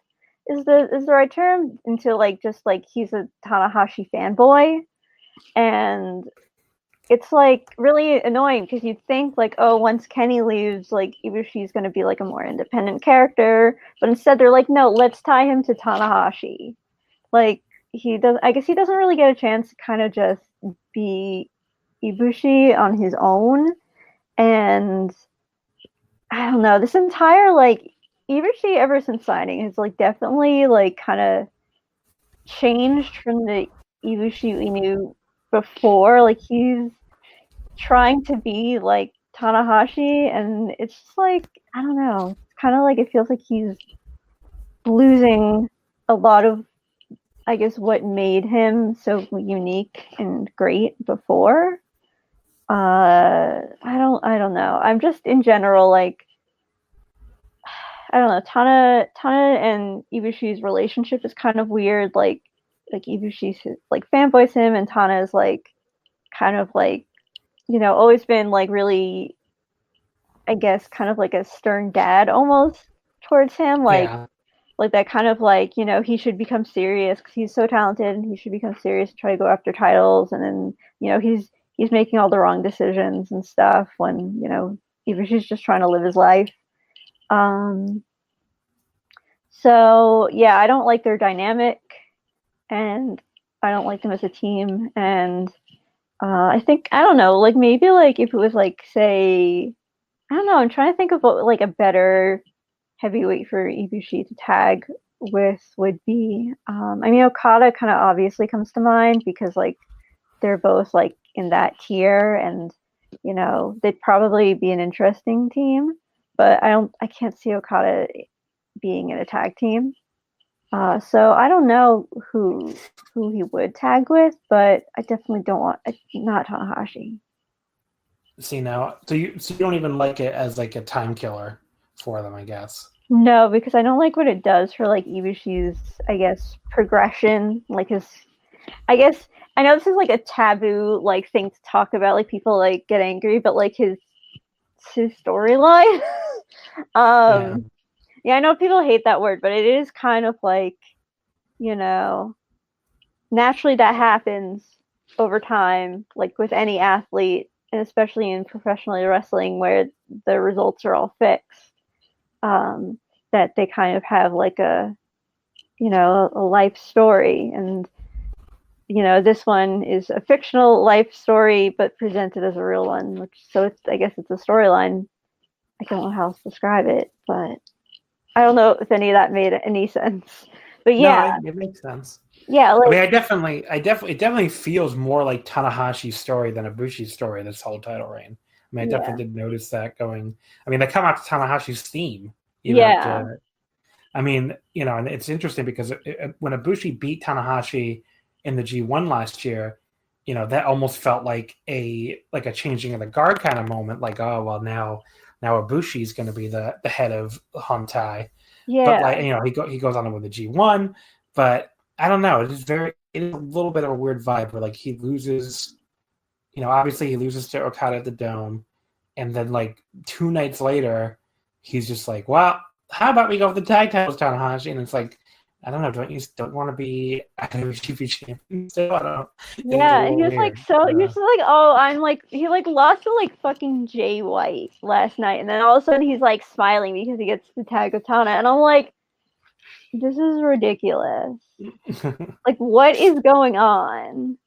is the right term, into like just like he's a Tanahashi fanboy, and it's like really annoying because you'd think like, oh, once Kenny leaves, like Ibushi's going to be like a more independent character, but instead they're like, no, let's tie him to Tanahashi. Like, I guess he doesn't really get a chance to kind of just be Ibushi on his own. And I don't know, this entire like Ibushi ever since signing has like definitely like kind of changed from the Ibushi we knew before. Like, he's trying to be like Tanahashi, and it's just like, I don't know, it's kind of like it feels like he's losing a lot of, I guess, what made him so unique and great before. I don't know. I'm just in general like, I don't know, Tana and Ibushi's relationship is kind of weird. Like Ibushi's like fanboys him, and Tana is like kind of like, you know, always been like really, I guess, kind of like a stern dad almost towards him. Like that kind of like, you know, he should become serious because he's so talented and he should become serious and try to go after titles. And then, you know, he's making all the wrong decisions and stuff when, you know, Ibushi's just trying to live his life. So yeah, I don't like their dynamic, and I don't like them as a team. And I think, I don't know, like maybe like if it was like, say, I don't know, I'm trying to think of what like a better heavyweight for Ibushi to tag with would be. I mean, Okada kind of obviously comes to mind because like they're both like in that tier, and you know they'd probably be an interesting team. But I can't see Okada being in a tag team. So I don't know who he would tag with, but I definitely don't want not Tanahashi. See now, so you don't even like it as like a time killer for them, I guess. No, because I don't like what it does for like Ibushi's, I guess, progression. Like his, I guess I know this is like a taboo like thing to talk about. Like people like get angry, but like his storyline. Yeah, I know people hate that word, but it is kind of like, you know, naturally that happens over time, like with any athlete, and especially in professional wrestling where the results are all fixed. That they kind of have like a, you know, a life story. And, you know, this one is a fictional life story, but presented as a real one, I guess it's a storyline. I don't know how else to describe it, but I don't know if any of that made any sense. But yeah. No, it makes sense. Yeah, like, I mean, it definitely feels more like Tanahashi's story than Ibushi's story this whole title reign. I mean, I definitely did notice that going. I mean, they come out to Tanahashi's theme. I mean, you know, and it's interesting because when Ibushi beat Tanahashi in the G1 last year, you know, that almost felt like a changing of the guard kind of moment. Like, oh well, now Ibushi is going to be the head of Hontai. Yeah. But like, you know, he goes on with the G1, but I don't know. It is a little bit of a weird vibe where like he loses, you know, obviously he loses to Okada at the Dome, and then like 2 nights later, he's just like, well, how about we go with the tag titles, Tanahashi? And it's like, I don't know, don't you want to be IWGP champion still? I don't know. Yeah, and he was like, he was like, oh, I'm like, he like lost to like fucking Jay White last night, and then all of a sudden he's like smiling because he gets the tag with Tana, and I'm like, this is ridiculous. Like, what is going on?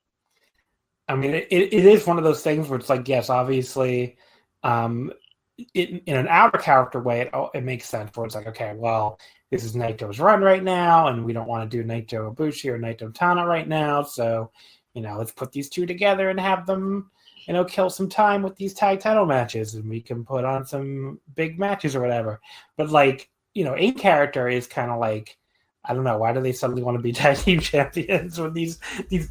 I mean, it is one of those things where it's like, yes, obviously, in an outer character way, it makes sense. Where it's like, okay, well, this is Naito's run right now, and we don't want to do Naito Ibushi or Naito Tana right now, so you know, let's put these two together and have them, you know, kill some time with these tag title matches, and we can put on some big matches or whatever. But like, you know, a character is kind of like, I don't know, why do they suddenly want to be tag team champions when these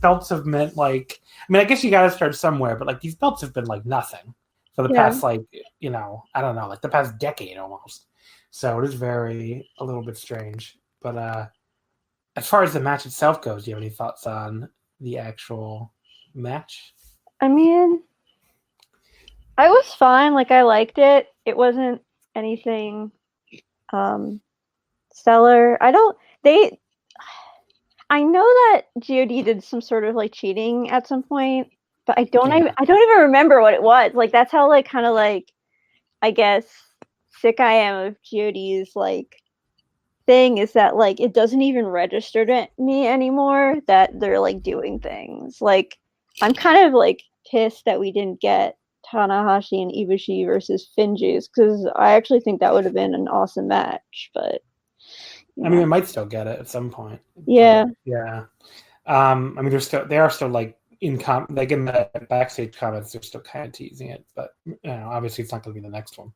belts have meant like, I mean, I guess you got to start somewhere, but like these belts have been like nothing for the past, like, you know, I don't know, like the past decade almost. So it is a little bit strange. But as far as the match itself goes, do you have any thoughts on the actual match? I mean, I was fine. Like, I liked it. It wasn't anything stellar. I know that God did some sort of like cheating at some point, but I don't even remember what it was. Like, that's how like kind of like, I guess, sick I am of GOD's like thing is that like it doesn't even register to me anymore that they're like doing things. Like, I'm kind of like pissed that we didn't get Tanahashi and Ibushi versus Finjuice, because I actually think that would have been an awesome match. But I mean, we might still get it at some point. Yeah. But, yeah. I mean, they are still like in the backstage comments, they're still kind of teasing it, but you know, obviously it's not going to be the next one.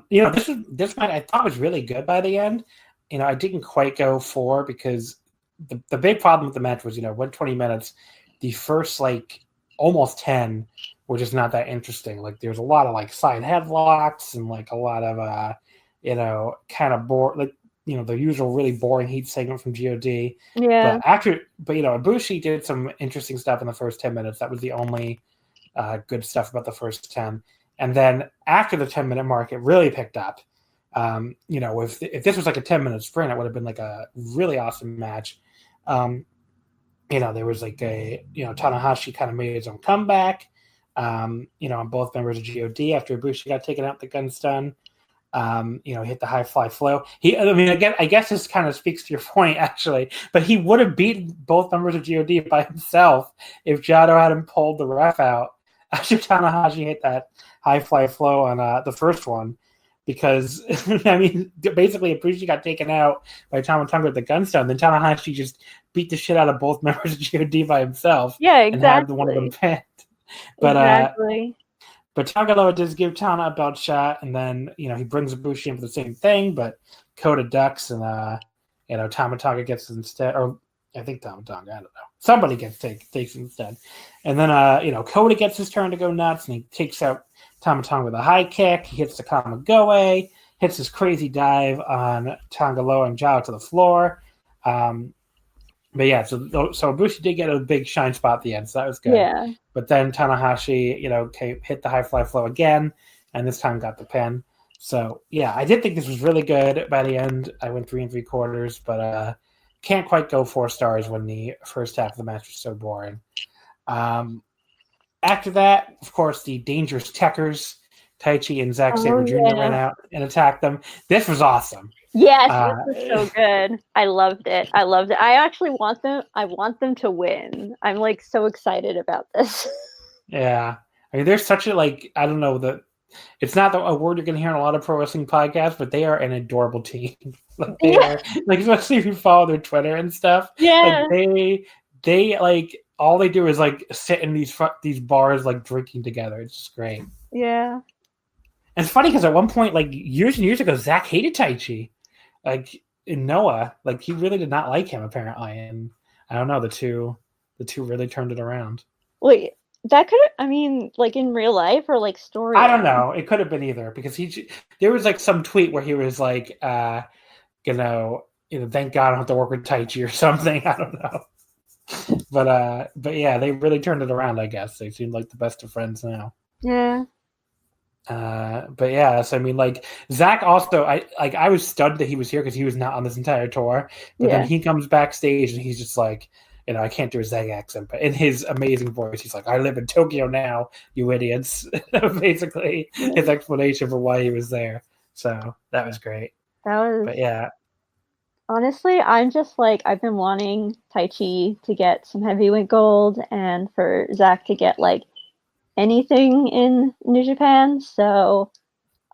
You know, this match I thought was really good by the end. You know, I didn't quite go 4 because the big problem with the match was, you know, 120 minutes, the first like almost 10 were just not that interesting. Like there's a lot of like side headlocks and like a lot of kind of the usual really boring heat segment from God. Yeah. But Ibushi did some interesting stuff in the first 10 minutes. That was the only good stuff about the first 10. And then after the 10-minute mark, it really picked up. If this was like a 10-minute sprint, it would have been like a really awesome match. There was like Tanahashi kind of made his own comeback, on both members of God after Ibushi got taken out the gun stun. Hit the high fly flow. Again, I guess this kind of speaks to your point, actually, but he would have beaten both members of God by himself if Jado hadn't pulled the ref out after Tanahashi hit that high fly flow on the first one. Because, basically, Ibushi got taken out by Tama Tonga with the gun stun. Then Tanahashi just beat the shit out of both members of God by himself. Yeah, exactly. And had one of them pinned. But, exactly. But Tagaloa does give Tana a belt shot, and then, he brings Ibushi in for the same thing, but Kota ducks, and, Tama Tonga gets instead, or I think Tama Tonga, I don't know. Somebody takes instead. And then, Kota gets his turn to go nuts, and he takes out Tama Tonga with a high kick. He hits the Kamigoe, hits his crazy dive on Tagaloa and Jao to the floor. But yeah, so Ibushi did get a big shine spot at the end, so that was good. Yeah. But then Tanahashi, hit the high fly flow again, and this time got the pin. So yeah, I did think this was really good. By the end, I went 3 3/4, but can't quite go 4 stars when the first half of the match was so boring. After that, of course, the Dangerous Techers, Taichi and Zack Sabre Jr. ran out and attacked them. This was awesome. Yes, this was so good. I loved it. I actually want them to win. I'm like so excited about this. Yeah. There's such a I don't know, it's not a word you're going to hear in a lot of pro wrestling podcasts, but they are an adorable team. They are, especially if you follow their Twitter and stuff. Yeah. They all they do is sit in these bars drinking together. It's just great. Yeah. And it's funny because at one point, years and years ago, Zach hated Taichi. In Noah, he really did not like him apparently, and I don't know, the two really turned it around. Wait, that could in real life or story? I don't know. It could have been either because there was some tweet where he was thank God I don't have to work with Taichi or something. I don't know. But yeah, they really turned it around. I guess they seem like the best of friends now. Yeah. But yeah, so Zach also, I was stunned that he was here because he was not on this entire tour. But then he comes backstage and he's just I can't do a Zach accent, but in his amazing voice, he's like, "I live in Tokyo now, you idiots." Basically, his explanation for why he was there. So that was great. But yeah. Honestly, I'm just I've been wanting Taichi to get some heavyweight gold and for Zach to get anything in New Japan. So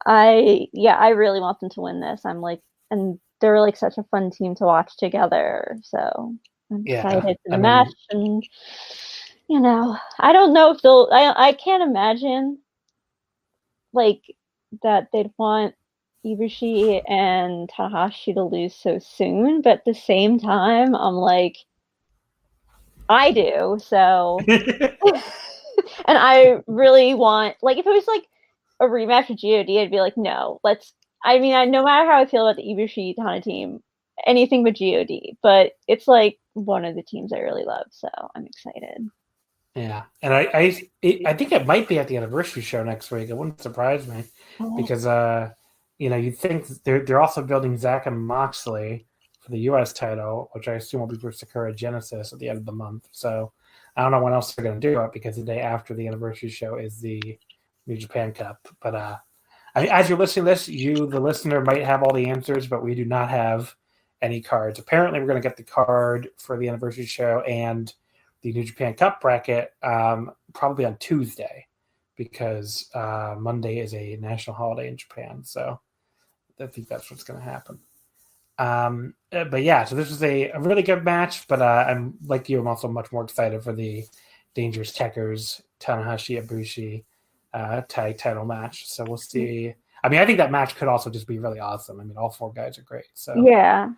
I really want them to win this. And they're such a fun team to watch together. So I'm excited for the match. And I don't know if I can't imagine that they'd want Ibushi and Tanahashi to lose so soon, but at the same time, I'm I do. So and I really want, if it was a rematch with God, I'd be no, no matter how I feel about the Ibushi Tana team, anything but God, but it's one of the teams I really love, so I'm excited. Yeah, and I think it might be at the anniversary show next week. It wouldn't surprise me because you'd think they're also building Zach and Moxley for the U.S. title, which I assume will be for Sakura Genesis at the end of the month. So I don't know when else they're going to do it because the day after the anniversary show is the New Japan Cup. But as you're listening to this, you, the listener, might have all the answers, but we do not have any cards. Apparently, we're going to get the card for the anniversary show and the New Japan Cup bracket probably on Tuesday because Monday is a national holiday in Japan. So I think that's what's going to happen. But yeah, so this was a really good match, but I'm like you, I'm also much more excited for the Dangerous Techers, Tanahashi, Ibushi tag title match. So we'll see. I think that match could also just be really awesome. All 4 guys are great. So yeah,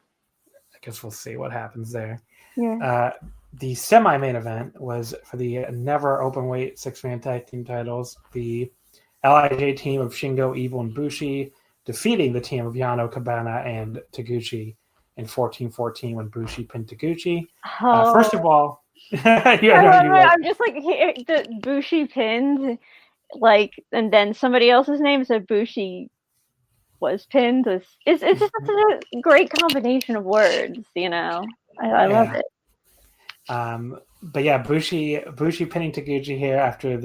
I guess we'll see what happens there. Yeah. The semi-main event was for the Never Openweight 6-man tag team titles. The LIJ team of Shingo, Evil, and Bushi defeating the team of Yano, Cabana, and Taguchi in 14-14 when Bushi pinned Taguchi. First of all, I'm just like, the Bushi pinned, like, and then somebody else's name said Bushi was pinned. It's just such a great combination of words, you know. I love it. But yeah, Bushi pinning Taguchi here after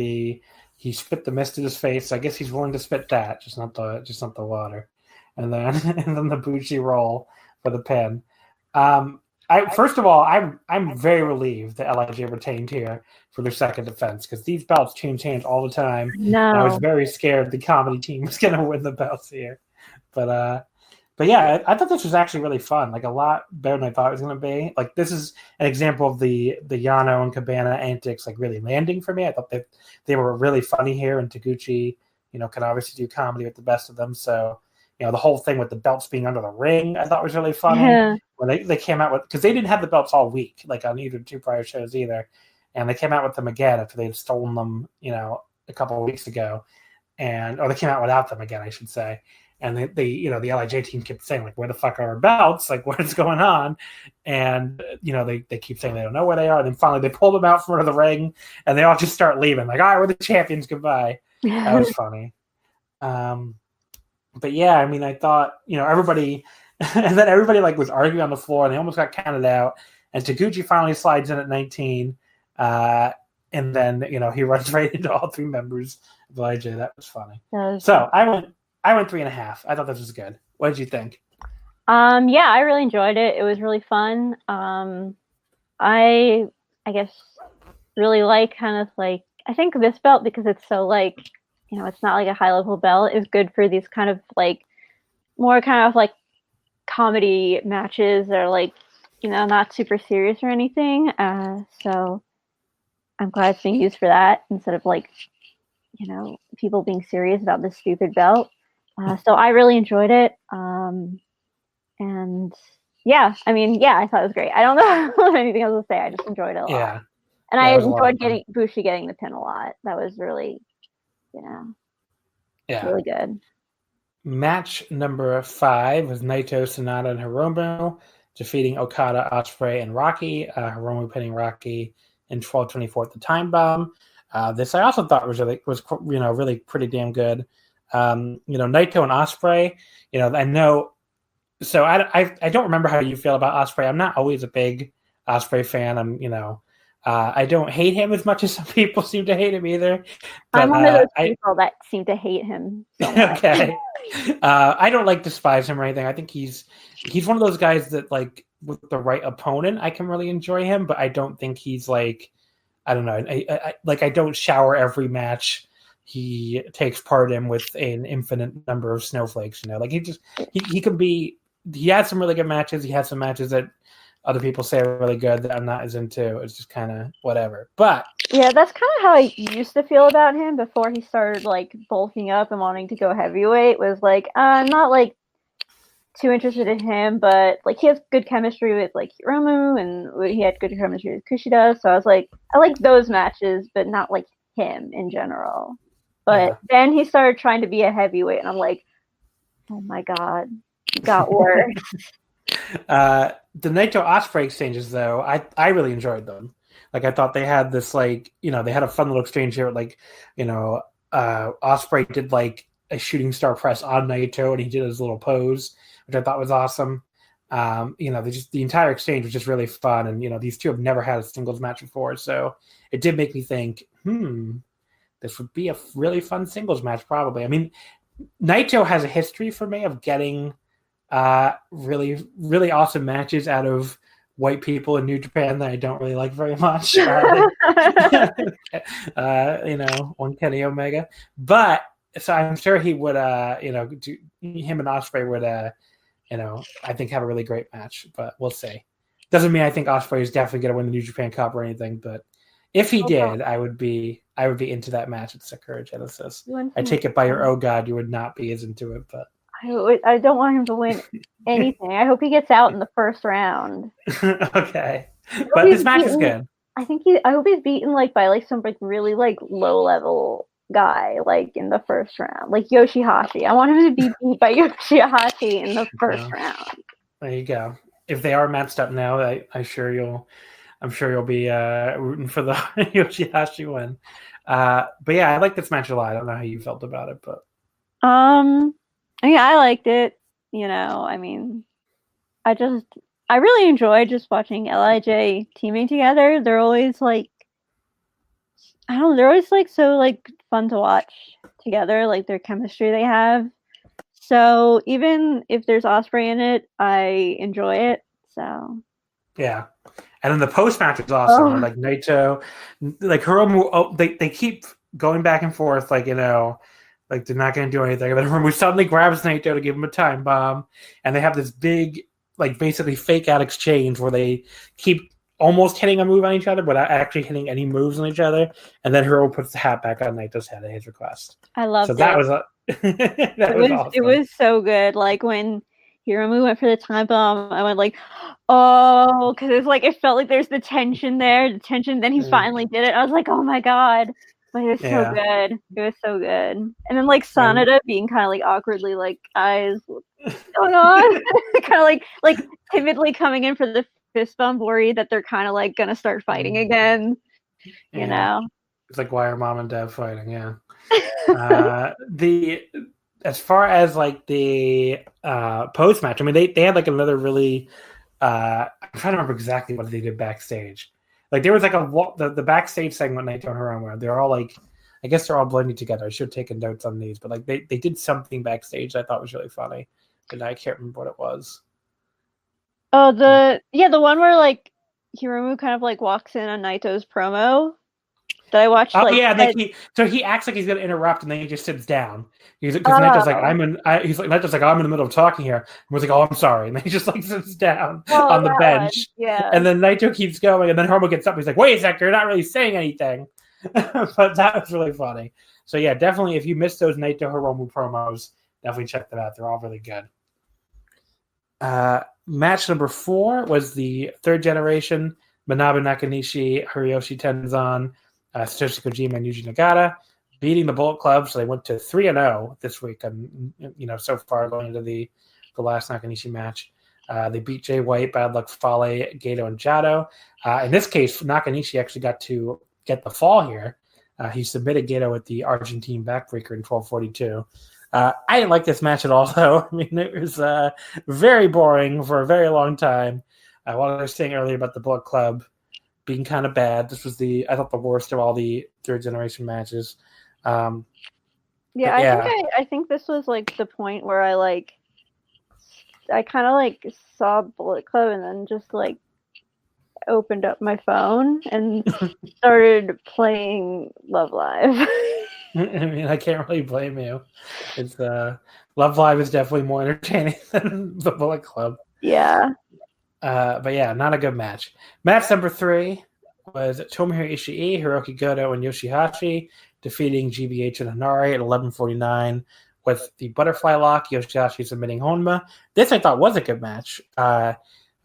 he spit the mist in his face. I guess he's willing to spit that, just not the water. And then the Bushi roll for the pin. First of all, I'm very relieved that LIJ retained here for their second defense, because these belts change hands all the time. No. I was very scared the comedy team was going to win the belts here. But yeah, I thought this was actually really fun, like a lot better than I thought it was going to be. Like, this is an example of the Yano and Cabana antics like really landing for me. I thought they were really funny here, and Taguchi, can obviously do comedy with the best of them. So, the whole thing with the belts being under the ring, I thought was really funny. Yeah. When they came out with, because they didn't have the belts all week, like on either two prior shows either, and they came out with them again after they'd stolen them, a couple of weeks ago, or they came out without them again, I should say. And they the LIJ team kept saying, like, where the fuck are our belts? Like, what's going on? And, they keep saying they don't know where they are. And then finally they pull them out from under the ring, and they all just start leaving. Like, all right, we're the champions. Goodbye. That was funny. But yeah, I mean, I thought, everybody, and then everybody like was arguing on the floor, and they almost got counted out. And Taguchi finally slides in at 19. And then, he runs right into all three members of LIJ. That was funny. So I went 3.5. I thought this was good. What did you think? Yeah, I really enjoyed it. It was really fun. I guess really like kind of like, I think this belt, because it's so like, it's not like a high level belt, is good for these kind of like more kind of like comedy matches, or like, not super serious or anything. So I'm glad it's being used for that instead of like, people being serious about this stupid belt. So I really enjoyed it. And yeah, I mean, yeah, I thought it was great. I don't know anything else to say. I just enjoyed it a lot. Yeah. And I enjoyed Bushi getting the pin a lot. That was really, really good. Match number 5 was Naito, Sonata, and Hiromu defeating Okada, Ospreay, and Rocky. Hiromu pinning Rocky in 12:24 at the time bomb. This I also thought was really pretty damn good. Naito and Ospreay, I know. So I don't remember how you feel about Ospreay. I'm not always a big Ospreay fan. I don't hate him as much as some people seem to hate him either. But, I'm one of those people that seem to hate him so much. Okay. I don't like despise him or anything. I think he's one of those guys that, like, with the right opponent, I can really enjoy him, but I don't think he's like, I don't know. I don't shower every match he takes part in with an infinite number of snowflakes. Like, he can be. He had some really good matches. He had some matches that other people say are really good that I'm not as into. It's just kind of whatever. But yeah, that's kind of how I used to feel about him before he started like bulking up and wanting to go heavyweight. Was like, I'm not like too interested in him, but like he has good chemistry with like Hiromu, and he had good chemistry with Kushida. So I was like, I like those matches, but not like him in general. But then he started trying to be a heavyweight, and I'm like, oh my god, it got worse. The Naito-Ospreay exchanges, though, I really enjoyed them. Like, I thought they had this, like, they had a fun little exchange here. Like, Ospreay did, like, a shooting star press on Naito, and he did his little pose, which I thought was awesome. The entire exchange was just really fun. And, these two have never had a singles match before. So it did make me think, this would be a really fun singles match, probably. I mean, Naito has a history for me of getting really, really awesome matches out of white people in New Japan that I don't really like very much. One Kenny Omega. But so I'm sure he would, him and Ospreay would, I think have a really great match. But we'll see. Doesn't mean I think Ospreay is definitely going to win the New Japan Cup or anything. But if he did, I would be into that match at Sakura Genesis. I take it by your oh god, you would not be as into it, but I don't want him to win anything. I hope he gets out in the first round. Okay, but this match is good. I hope he's beaten like by like some like really like low level guy, like in the first round, like Yoshihashi. I want him to be beat by Yoshihashi in the first round. There you go. If they are matched up now, I'm sure you'll be rooting for the Yoshihashi win. But yeah, I like this match a lot. I don't know how you felt about it, but I liked it. I mean, I really enjoy just watching LIJ teaming together. They're always like, they're always like so like fun to watch together, like their chemistry they have. So even if there's Ospreay in it, I enjoy it. So yeah. And then the post match is awesome. Like Naito, like Hiromu, they keep going back and forth, like like they're not going to do anything. And then Hiromu suddenly grabs Naito to give him a time bomb, and they have this big, like basically fake out exchange where they keep almost hitting a move on each other, without actually hitting any moves on each other. And then Hiromu puts the hat back on Naito's head at his request. I love it. That was awesome. It was so good. Like when Hiromu went for the time bomb, I went like, oh, because it's like it felt like there's the tension there, then he finally did it. I was like, oh my god. But it was so good. It was so good. And then like Sanada being kind of like awkwardly like, eyes, what's going on? Kind of like timidly coming in for the fist bump, worried that they're kind of like gonna start fighting again. You know? It's like, why are mom and dad fighting? Yeah. As far as like the post match, I mean they had like another really I'm trying to remember exactly what they did backstage. Like there was like the backstage segment Naito and Hiromu. They're all like, I guess they're all blending together. I should have taken notes on these, but like they did something backstage that I thought was really funny, and I can't remember what it was. Oh, the one where like Hiromu kind of like walks in on Naito's promo that I watched. Oh yeah, so he acts like he's gonna interrupt, and then he just sits down. He's like, Naito's like, Naito's like, I'm in the middle of talking here. And was like, oh, I'm sorry, and then he just like sits down on the bench. Yeah. And then Naito keeps going, and then Hiromu gets up. He's like, wait a sec, you're not really saying anything. But that was really funny. So yeah, definitely, if you missed those Naito Hiromu promos, definitely check them out. They're all really good. Match number 4 was the third generation Manabu Nakanishi, Hiroshi Tenzan, Satoshi Kojima, and Yuji Nagata beating the Bullet Club. So they went to 3-0 this week, and so far going into the last Nakanishi match. They beat Jay White, Bad Luck Fale, Gato, and Jado. In this case, Nakanishi actually got to get the fall here. He submitted Gato with the Argentine backbreaker in 12:42. I didn't like this match at all, though. I mean, it was very boring for a very long time. What I was saying earlier about the Bullet Club being kind of bad, this was I thought the worst of all the third generation matches. I think this was like the point where I kind of like saw Bullet Club and then just like opened up my phone and started playing Love Live. I mean, I can't really blame you. It's Love Live is definitely more entertaining than the Bullet Club. Yeah. But yeah, not a good match. Match number 3 was Tomohiro Ishii, Hiroki Goto, and Yoshihashi defeating GBH and Hanare at 11:49 with the butterfly lock. Yoshihashi submitting Honma. This I thought was a good match.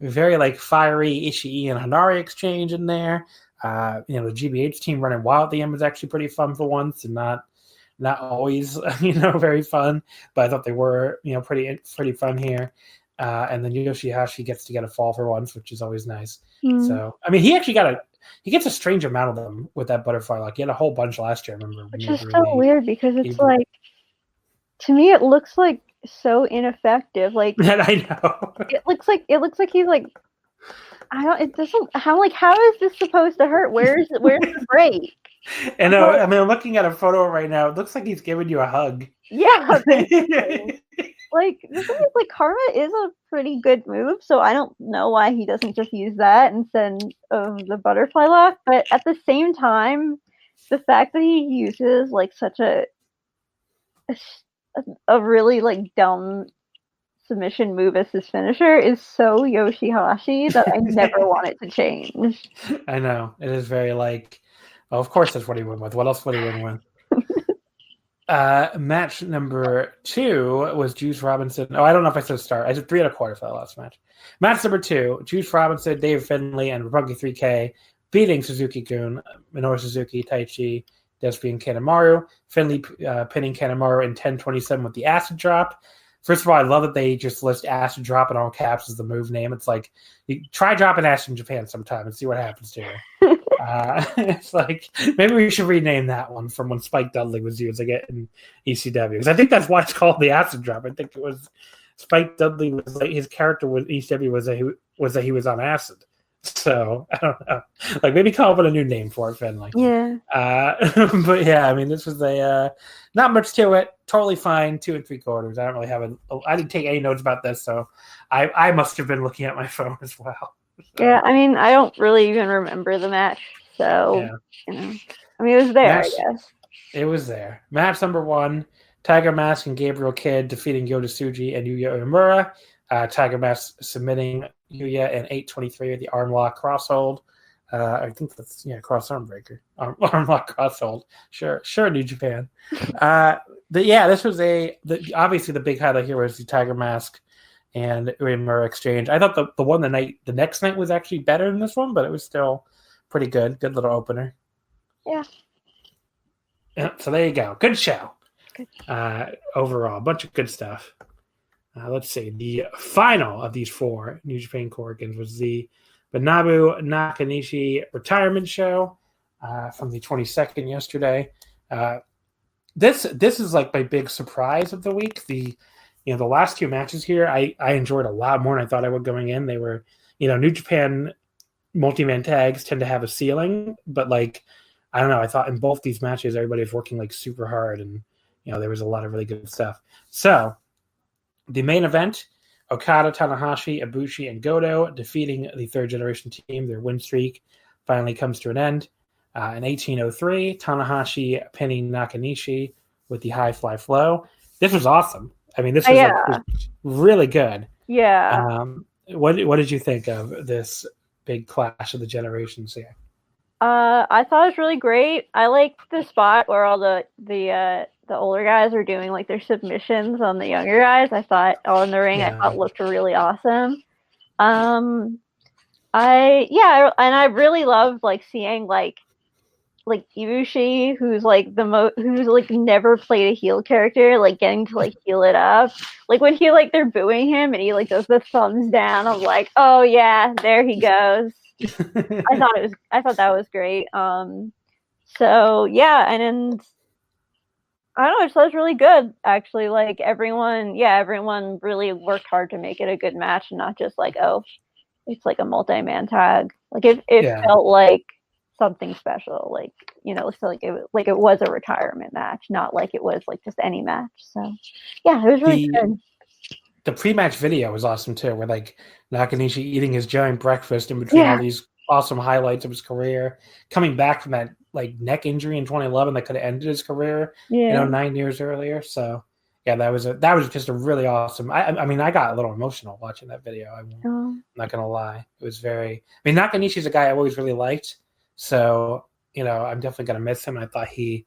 Very like fiery Ishii and Hanare exchange in there. The GBH team running wild at the end was actually pretty fun for once, and not always very fun. But I thought they were pretty fun here. And then Yoshihashi gets to get a fall for once, which is always nice. So I mean, he actually he gets a strange amount of them with that butterfly lock. He had a whole bunch last year. I remember, which is so weird because it's like, to me, it looks like so ineffective. Like I know it looks like he's like, how is this supposed to hurt? Where's the break? And I mean, I'm looking at a photo right now. It looks like he's giving you a hug. Yeah. Like, the thing is, like, Karma is a pretty good move, so I don't know why he doesn't just use that instead of the butterfly lock. But at the same time, the fact that he uses like such a really like dumb submission move as his finisher is so Yoshihashi that I never want it to change. I know. It is very like, well, of course that's what he went with. What else would he win with? Match number 2 was Juice Robinson. Oh, I don't know if I said start. I said 3 1/4 for that last match. Match number 2, Juice Robinson, Dave Finlay, and Roppongi 3K beating Suzuki-gun, Minoru Suzuki, Taichi, defeating Kanemaru. Finley pinning Kanemaru in 10:27 with the acid drop. First of all, I love that they just list acid drop in all caps as the move name. It's like, you try dropping acid in Japan sometime and see what happens to you. It's like, maybe we should rename that one from when Spike Dudley was using it in ECW, because I think that's why it's called the acid drop. I think it was Spike Dudley was like, his character with ECW was that he was on acid. So I don't know, like maybe come up with a new name for it, Finley. Yeah. But yeah, I mean, this was not much to it. Totally fine. 2 3/4. I don't really have I didn't take any notes about this, so I must have been looking at my phone as well. So, yeah, I mean, I don't really even remember the match, so I mean, it was there. I guess it was there. Match number 1: Tiger Mask and Gabriel Kidd defeating Yota Tsuji and Yuya Uemura. Tiger Mask submitting Yuya in 8:23 with the arm lock crosshold. I think that's cross arm breaker, arm lock crosshold. Sure, New Japan. This was obviously the big highlight here was the Tiger Mask and Uemura exchange. I thought the next night was actually better than this one, but it was still pretty good. Good little opener. Yeah. So there you go. Good show. Good. Overall, a bunch of good stuff. Let's see. The final of these 4 New Japan Korakuens was the Manabu Nakanishi retirement show from the 22nd yesterday. This is like my big surprise of the week. The last 2 matches here I enjoyed a lot more than I thought I would going in. They were, New Japan multi-man tags tend to have a ceiling, but like, I don't know, I thought in both these matches everybody was working like super hard, and there was a lot of really good stuff. So the main event, Okada, Tanahashi, Ibushi, and Goto defeating the third generation team. Their win streak finally comes to an end. In 1803, Tanahashi pinning Nakanishi with the high fly flow. This was awesome. I mean, this was really good. Yeah. What did you think of this big clash of the generations here? I thought it was really great. I liked the spot where all the older guys are doing like their submissions on the younger guys. I thought in the ring, I thought looked really awesome. I really loved like seeing like Ibushi, who's like who's like never played a heel character, like getting to like heel it up. Like when he like they're booing him and he like does the thumbs down. I'm like, oh yeah, there he goes. I thought that was great. So yeah, and then I don't know, it was really good actually. Like everyone really worked hard to make it a good match and not just like, oh, it's like a multi-man tag. Like it felt like something special, like so like it was a retirement match, not like it was like just any match. So yeah, it was really good. The pre-match video was awesome too, where like Nakanishi eating his giant breakfast in between all these awesome highlights of his career, coming back from that like neck injury in 2011 that could have ended his career, 9 years earlier. So yeah, that was just a really awesome. I mean, I got a little emotional watching that video. I'm not gonna lie, it was very. I mean, Nakanishi's a guy I always really liked. So, I'm definitely going to miss him. I thought he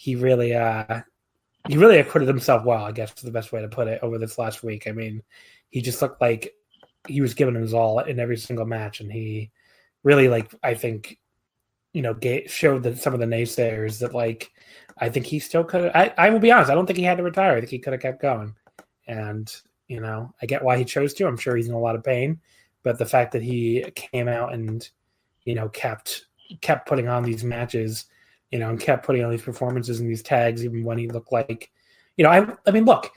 really acquitted himself well, I guess is the best way to put it, over this last week. I mean, he just looked like he was giving his all in every single match, and he really, like, I think, showed that some of the naysayers that, like, I think he still could have. I will be honest, I don't think he had to retire. I think he could have kept going. And, I get why he chose to. I'm sure he's in a lot of pain. But the fact that he came out and, kept putting on these matches, and kept putting on these performances and these tags, even when he looked like, I mean, look,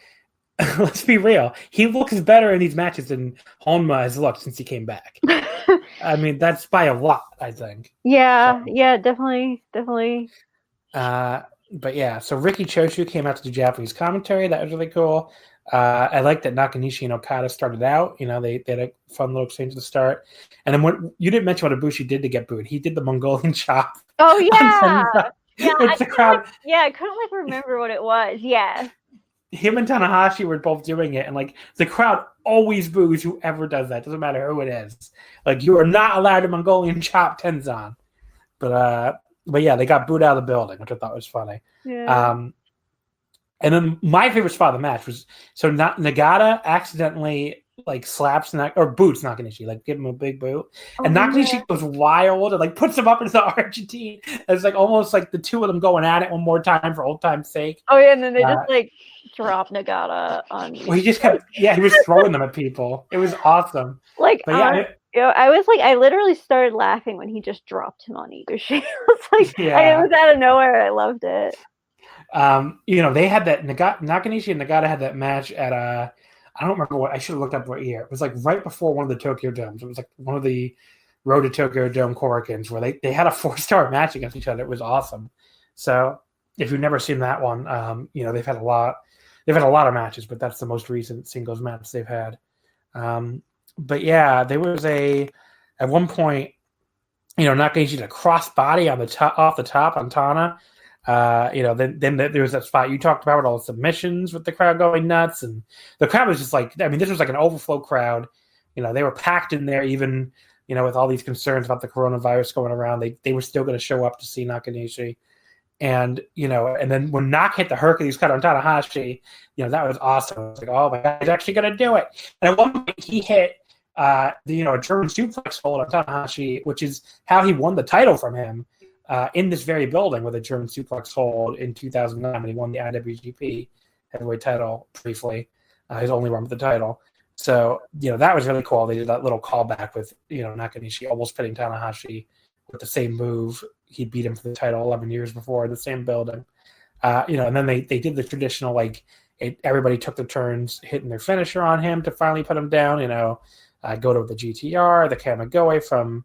let's be real. He looks better in these matches than Honma has looked since he came back. I mean, that's by a lot, I think. Yeah, definitely. But yeah, so Riki Choshu came out to do Japanese commentary. That was really cool. I like that Nakanishi and Okada started out. They had a fun little exchange at the start. And then when you didn't mention what Ibushi did to get booed. He did the Mongolian chop. Oh yeah. I couldn't remember what it was. Yeah. Him and Tanahashi were both doing it, and like the crowd always boos whoever does that. Doesn't matter who it is. Like, you are not allowed to Mongolian chop Tenzan. But yeah, they got booed out of the building, which I thought was funny. Yeah. And then my favorite spot of the match was, so Nagata accidentally like slaps or boots Nakanishi, like give him a big boot, and Oh, Nakanishi goes wild and like puts him up into the Argentine. It's like almost like the two of them going at it one more time for old time's sake. Oh yeah, and then they just like drop Nagata on. Well, he just kept he was throwing them at people. It was awesome. Like but yeah. I was like, I literally started laughing when he just dropped him on Ibushi. It's like, it was out of nowhere. I loved it. They had that Nakanishi and Nagata had that match at I don't remember what I should have looked up what year. It was like right before one of the Tokyo Domes. It was like one of the Road to Tokyo Dome Korakuens where they had a 4-star match against each other. It was awesome. So if you've never seen that one, they've had a lot of matches, but that's the most recent singles match they've had. But yeah, there was at one point, Nakanishi did a crossbody on the top, off the top on Tana. Then there was that spot you talked about with all the submissions with the crowd going nuts, and the crowd was just like, this was like an overflow crowd. They were packed in there, even with all these concerns about the coronavirus going around. They were still going to show up to see Nakanishi, and and then when Nak hit the Hercules cut on Tanahashi, that was awesome. I was like, oh my God, he's actually going to do it. And at one point, he hit a German suplex hold on Tanahashi, which is how he won the title from him. In this very building with a German suplex hold in 2009 when he won the IWGP heavyweight title briefly, his only run with the title. So, that was really cool. They did that little callback with, Nakanishi almost pitting Tanahashi with the same move. He beat him for the title 11 years before in the same building. And then they did the traditional, everybody took the turns hitting their finisher on him to finally put him down, Goto with the GTR, the Kamigoe from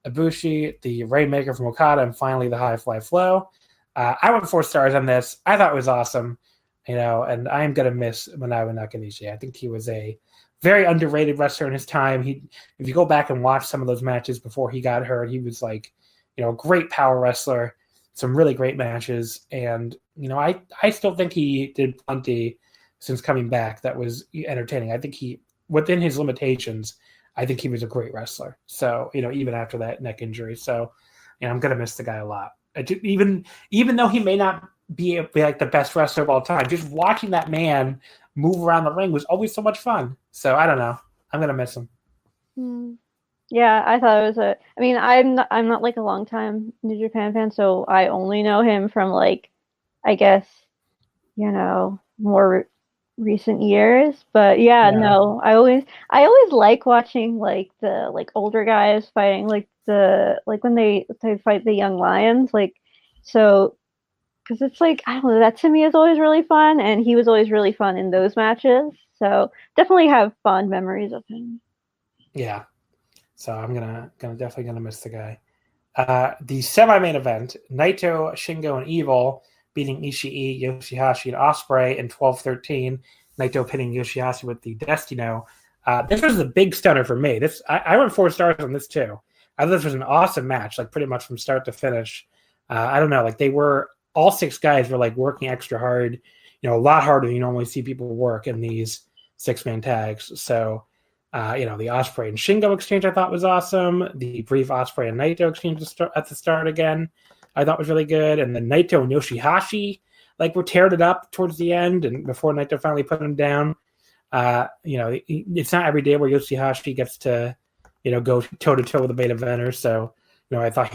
Ibushi, the Rainmaker from Okada, and finally the High Fly Flow. I went 4 stars on this. I thought it was awesome, and I am going to miss Manabu Nakanishi. I think he was a very underrated wrestler in his time. If you go back and watch some of those matches before he got hurt, he was a great power wrestler, some really great matches, and I still think he did plenty since coming back that was entertaining. I think he, within his limitations, I think he was a great wrestler. So, even after that neck injury. So, I'm going to miss the guy a lot. Even though he may not be like the best wrestler of all time, just watching that man move around the ring was always so much fun. So, I don't know. I'm going to miss him. Yeah, I thought it was I'm not like a long time New Japan fan, so I only know him from I guess, more recent years, but no, I always like watching the older guys fighting when they fight the young lions, so because it's I don't know, that to me is always really fun, and he was always really fun in those matches, so definitely have fond memories of him. Yeah, so I'm definitely gonna miss the guy. The semi-main event, Naito, Shingo, and Evil beating Ishii, Yoshihashi, and Ospreay in 12-13. Naito pinning Yoshihashi with the Destino. This was a big stunner for me. I went 4 stars on this too. I thought this was an awesome match, pretty much from start to finish. I don't know, they were, all 6 guys were working extra hard, a lot harder than you normally see people work in these 6-man tags. So, the Ospreay and Shingo exchange I thought was awesome. The brief Ospreay and Naito exchange at the start again, I thought was really good. And then Naito and Yoshihashi were teared it up towards the end, and before Naito finally put him down. It's not every day where Yoshihashi gets to, go toe-to-toe with a main eventer. So, I thought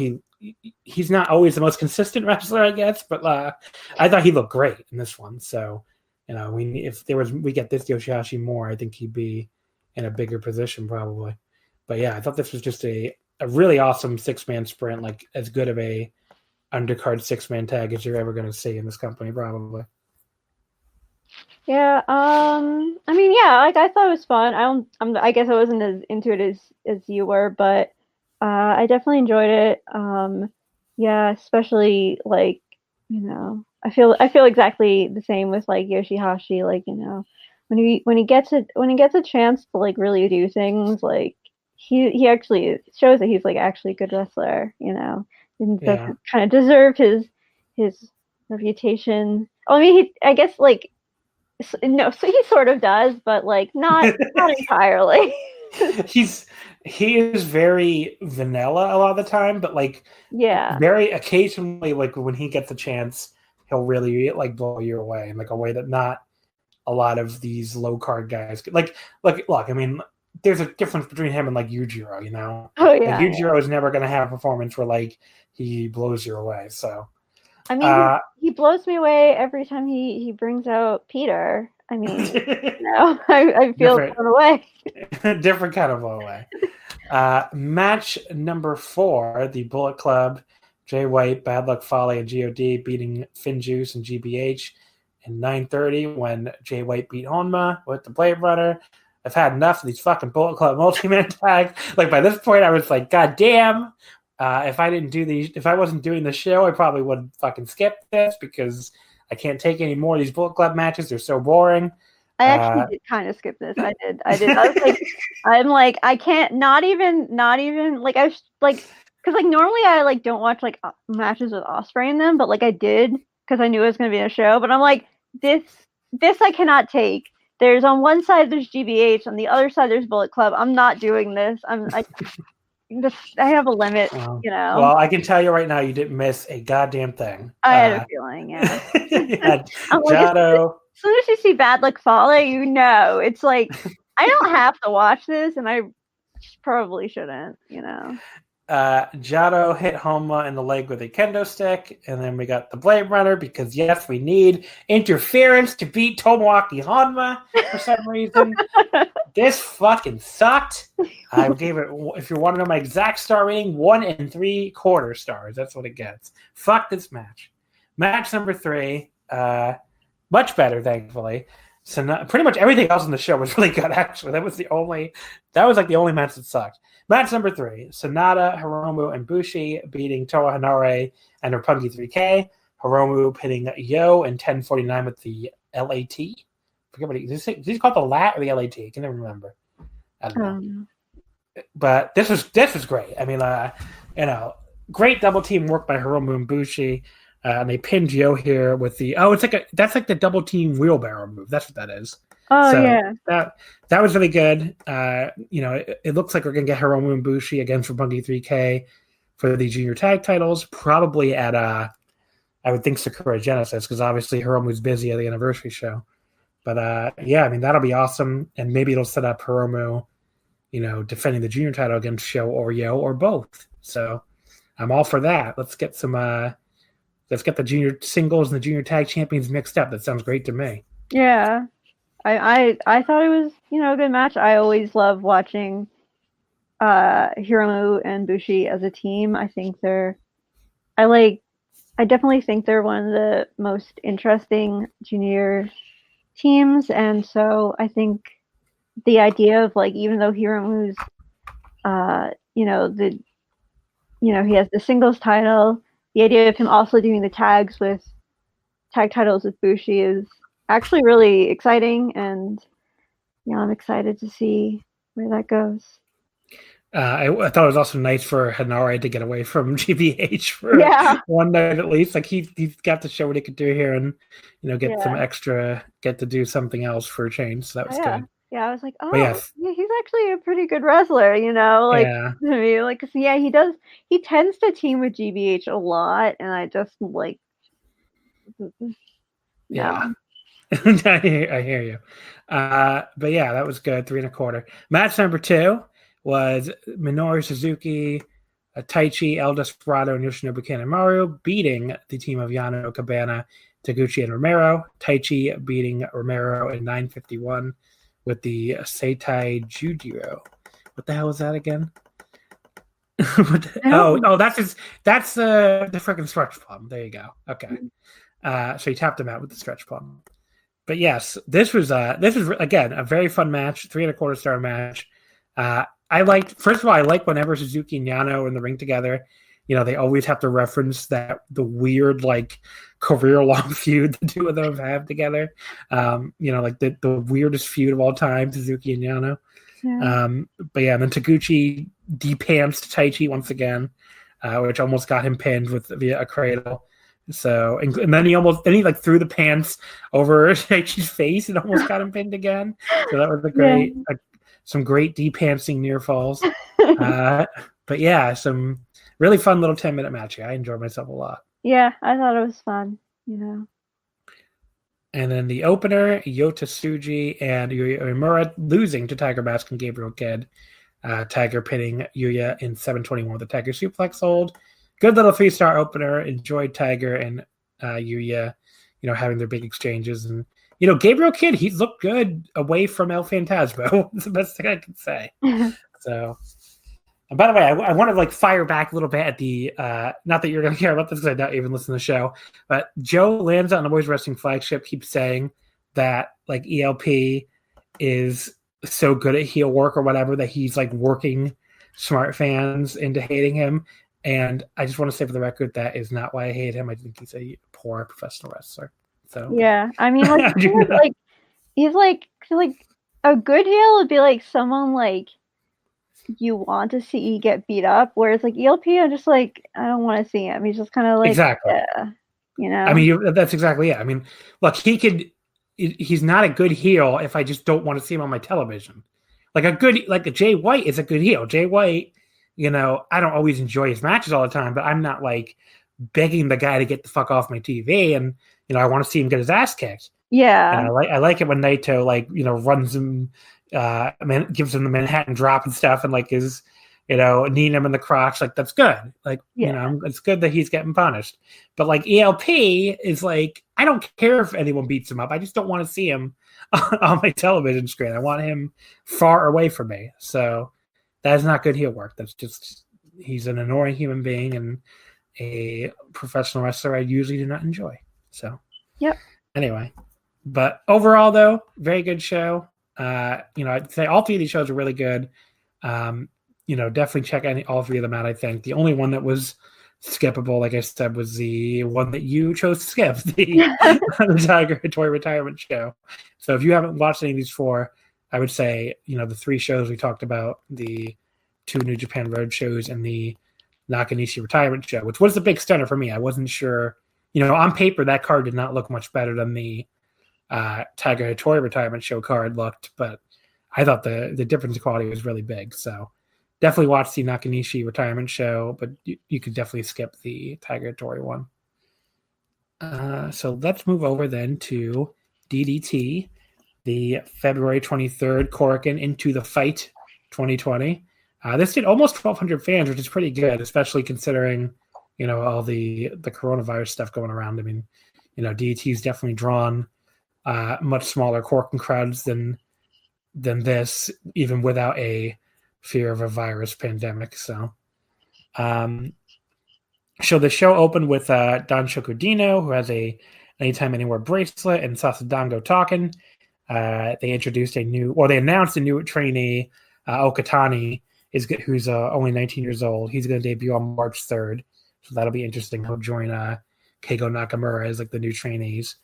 he's not always the most consistent wrestler, I guess, but I thought he looked great in this one. So, if we get this Yoshihashi more, I think he'd be in a bigger position probably. But yeah, I thought this was just a really awesome 6-man sprint, as good of a undercard 6-man tag as you're ever going to see in this company, probably. Yeah, I thought it was fun. I guess I wasn't as into it as you were, but I definitely enjoyed it. Especially I feel exactly the same with Yoshihashi. When he gets a chance to really do things, he actually shows that he's actually a good wrestler, and doesn't kind of deserve his reputation. I guess no, so he sort of does, but not entirely. He is very vanilla a lot of the time, but very occasionally, when he gets a chance, he'll really blow you away in a way that not a lot of these low card guys. Like, look, I mean, there's a difference between him and like Yujiro, you know? Oh yeah. Like, Yujiro is never going to have a performance where like he blows you away. So, I mean, he blows me away every time he brings out Peter. I mean, I feel blown away. Different kind of blown away. Match number 4, the Bullet Club, Jay White, Bad Luck Fale, and God beating Finjuice and GBH in 9:30 when Jay White beat Honma with the Blade Runner. I've had enough of these fucking Bullet Club multi-man tags. Like, by this point, I was like, God damn. If I wasn't doing the show, I probably would fucking skip this because I can't take any more of these Bullet Club matches. They're so boring. I actually did kind of skip this. I did. I was like, I'm like, I can't. Not even. Like, I was like, because like normally I like don't watch like matches with Ospreay in them, but like I did because I knew it was going to be a show. But I'm like, this I cannot take. There's on one side there's GBH, on the other side there's Bullet Club. I'm not doing this. I have a limit, you know. Well, I can tell you right now, you didn't miss a goddamn thing. I had a feeling, yeah. I'm like, Jado. As soon as you see Bad Luck Fale, you know it's like I don't have to watch this, and I probably shouldn't, you know. Jado hit Honma in the leg with a kendo stick, and then we got the Blade Runner because yes, we need interference to beat Tomoaki Honma for some reason. This fucking sucked. I gave it, if you want to know my exact star rating, 1 3/4 stars. That's what it gets. Fuck this match. Match number 3, much better, thankfully. So pretty much everything else in the show was really good. Actually, that was like the only match that sucked. Match number 3, Sonata, Hiromu, and Bushi beating Toa Henare and Roppongi 3K. Hiromu pinning Yo in 10:49 with the LAT. Forget what did he call it, the lat or the LAT? I can never remember. I don't know. But this was great. I mean, you know, great double team work by Hiromu and Bushi. And they pinned Yo here with that's like the double team wheelbarrow move. That's what that is. Oh, so yeah. That was really good. You know, it looks like we're going to get Hiromu and Bushi against Roppongi 3K for the junior tag titles, probably at, I would think, Sakura Genesis, because obviously Hiromu's busy at the anniversary show. But, yeah, I mean, that'll be awesome. And maybe it'll set up Hiromu, you know, defending the junior title against Sho or Yo or both. So I'm all for that. Let's get the junior singles and the junior tag champions mixed up. That sounds great to me. Yeah. I thought it was, you know, a good match. I always love watching Hiromu and Bushi as a team. I think I definitely think they're one of the most interesting junior teams. And so I think the idea of like, even though Hiromu's you know, he has the singles title, the idea of him also doing the tag titles with Bushi is actually really exciting, and you know, I'm excited to see where that goes. I thought it was also nice for Henare to get away from GBH for one night at least. Like he got to show what he could do here, and you know, get to do something else for a change. So that was good. Yeah, I was like, he's actually a pretty good wrestler, you know, like to me, like, cause, yeah, he tends to team with GBH a lot, and I just like, yeah. I hear you. But yeah, that was good. 3 1/4. Match number 2 was Minoru Suzuki, Taichi, El Desperado, and Yoshinobu Kanemaru beating the team of Yano, Cabana, Taguchi, and Romero. Taichi beating Romero in 9:51 with the Seitai Jujiro. What the hell is that again? That's the freaking stretch plum. There you go. Okay. So he tapped him out with the stretch plum. But yes, this was again a very fun match, 3 1/4 star match. I like whenever Suzuki and Yano are in the ring together. You know, they always have to reference the weird like career long feud the two of them have together. You know, like the weirdest feud of all time, Suzuki and Yano. Yeah. But yeah, and then Taguchi de-pantsed Taichi once again, which almost got him pinned via a cradle. So and then he like threw the pants over Taichi's face and almost got him pinned again. So that was some great de-pantsing near falls. But yeah, some really fun little 10-minute match. I enjoyed myself a lot. Yeah, I thought it was fun. You know. And then the opener, Yota Tsuji and Yuya Uemura losing to Tiger Mask and Gabriel Kidd. Tiger pinning Yuya in 7:21 with the Tiger suplex hold. Good little 3-star opener. Enjoyed Tiger and Yuya, having their big exchanges. And, Gabriel Kidd, he looked good away from El Phantasmo. That's the best thing I can say. So, and by the way, I want to fire back a little bit at the, not that you're going to care about this because I don't even listen to the show, but Joe Lanza on the Boys Wrestling Flagship keeps saying that ELP is so good at heel work or whatever that he's working smart fans into hating him. And I just want to say for the record, that is not why I hate him. I think he's a poor professional wrestler. So yeah, I mean, he's a good heel would be someone you want to see get beat up, whereas ELP, I'm just I don't want to see him. He's just kind of exactly, yeah, I mean, that's exactly it. I mean, look, he's not a good heel if I just don't want to see him on my television. A Jay White is a good heel. Jay White, I don't always enjoy his matches all the time, but I'm not begging the guy to get the fuck off my TV, and I want to see him get his ass kicked. Yeah, and I like it when Naito runs him, gives him the Manhattan drop and stuff, and is kneeing him in the crotch. That's good. It's good that he's getting punished. But ELP is I don't care if anyone beats him up. I just don't want to see him on my television screen. I want him far away from me. So that is not good heel work. That's just, he's an annoying human being and a professional wrestler I usually do not enjoy. So yep. Anyway, but overall though, very good show. I'd say all three of these shows are really good. Definitely check all three of them out. I think the only one that was skippable, like I said, was the one that you chose to skip, the Tiger Hattori retirement show. So if you haven't watched any of these four, I would say, the three shows we talked about, the 2 New Japan Road shows and the Nakanishi retirement show, which was a big stunner for me. I wasn't sure, on paper, that card did not look much better than the Tiger Hattori retirement show card looked, but I thought the difference in quality was really big. So definitely watch the Nakanishi retirement show, but you could definitely skip the Tiger Hattori one. So let's move over then to DDT, the February 23rd Korakuen Into the Fight 2020. This did almost 1,200 fans, which is pretty good, especially considering, all the coronavirus stuff going around. I mean, DDT's definitely drawn much smaller Korakuen crowds than this, even without a fear of a virus pandemic. So the show opened with Don Shokudino, who has a Anytime Anywhere bracelet, and Sasadango talking. They announced a new trainee, Okatani, who's only 19 years old. He's going to debut on March 3rd, so that'll be interesting. He'll join Keigo Nakamura as the new trainees.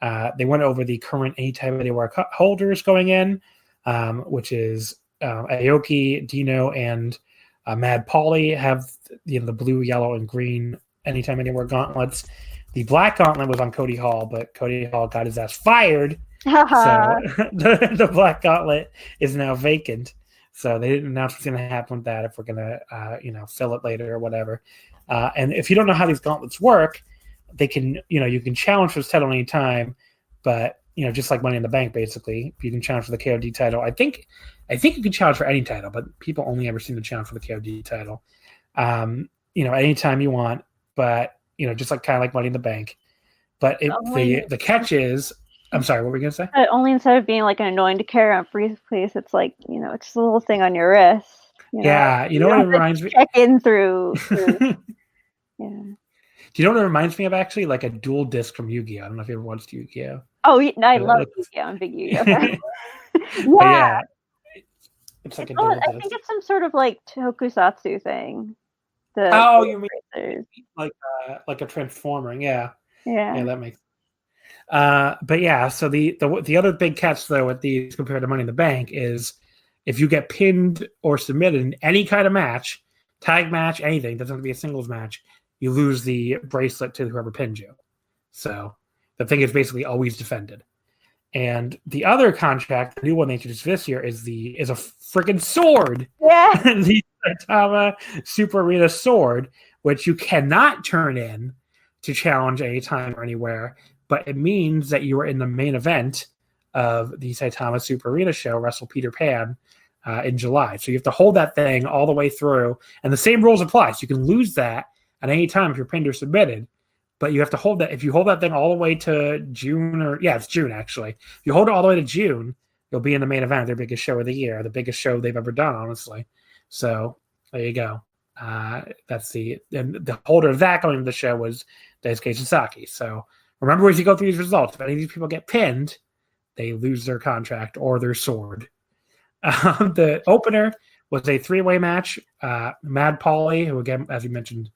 They went over the current Anytime Anywhere holders going in, which is Aoki, Dino, and Mad Pauly have the blue, yellow, and green Anytime Anywhere gauntlets. The black gauntlet was on Cody Hall, but Cody Hall got his ass fired. So the black gauntlet is now vacant. So they didn't announce what's going to happen with that, if we're going to fill it later or whatever. And if you don't know how these gauntlets work, they can, you can challenge for this title anytime, but just like Money in the Bank, basically, you can challenge for the KO-D title. I think you can challenge for any title, but people only ever seem to challenge for the KO-D title. Anytime you want, but just kind of like Money in the Bank. But the catch is, I'm sorry, what were we gonna say? Only instead of being an annoying to carry on briefcase, it's it's just a little thing on your wrist. Yeah, what it reminds me. Check in through. Yeah. Do you know what it reminds me of? Actually, like a dual disc from Yu-Gi-Oh. I don't know if you ever watched Yu-Gi-Oh. Oh, I love Yu-Gi-Oh. I'm a big Yu-Gi-Oh fan. Yeah. It's like a dual disc. I think it's some sort of tokusatsu thing. You mean like a transformer? Yeah. Yeah, that makes. But yeah, so the other big catch though with these compared to Money in the Bank is if you get pinned or submitted in any kind of match, tag match, anything, doesn't have to be a singles match, you lose the bracelet to whoever pinned you. So the thing is basically always defended. And the other contract, the new one they introduced this year, is a freaking sword. Yeah. The Saitama Super Arena sword, which you cannot turn in to challenge anytime or anywhere, but it means that you are in the main event of the Saitama Super Arena show, Wrestle Peter Pan, in July. So you have to hold that thing all the way through, and the same rules apply. So you can lose that at any time if you're pinned or submitted, but you have to hold that. If you hold that thing all the way to June, it's June actually. If you hold it all the way to June, you'll be in the main event of their biggest show of the year, the biggest show they've ever done, honestly. So there you go. That's the holder of that going to the show was Daisuke Sasaki. So remember, as you go through these results, if any of these people get pinned, they lose their contract or their sword. The opener was a 3-way match. Mad Paulie, who again, as you mentioned,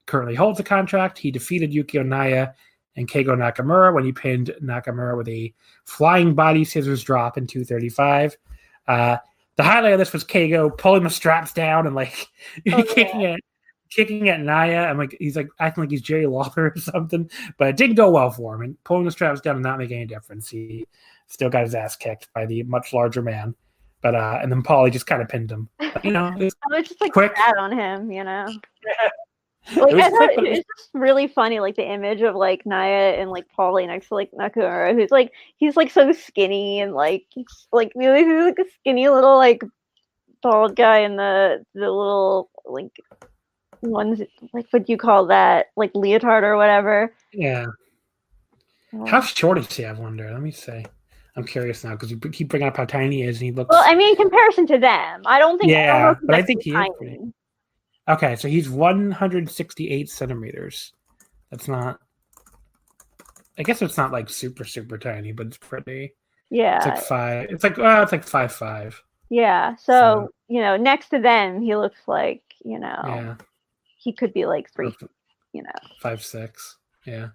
currently holds the contract. He defeated Yukio Naya and Keigo Nakamura when he pinned Nakamura with a flying body scissors drop in 235. The highlight of this was Keigo pulling the straps down and kicking at Naya. He's like acting like he's Jerry Lawler or something, but it didn't go well for him. And pulling the straps down and not making any difference. He still got his ass kicked by the much larger man. But and then Paulie just kind of pinned him. But, it was just like quick. sad on him, Yeah. Like I thought it's just really funny, like the image of like Naya and like Paulie next to like Nakamura, he's like so skinny and he's like a skinny little like bald guy in the little like ones, like what do you call that, like leotard or whatever. Yeah. How short is he? I wonder. Let me see. I'm curious now because you keep bringing up how tiny he is, and he looks. Well, I mean, in comparison to them, I don't think. Yeah, but I think he is pretty. Okay, so he's 168 centimeters. That's not. I guess it's not like super tiny, but it's pretty. Yeah. It's like 5. It's like 5'5". Yeah. So next to them, he looks like Yeah. He could be like 3. 5'6". Yeah.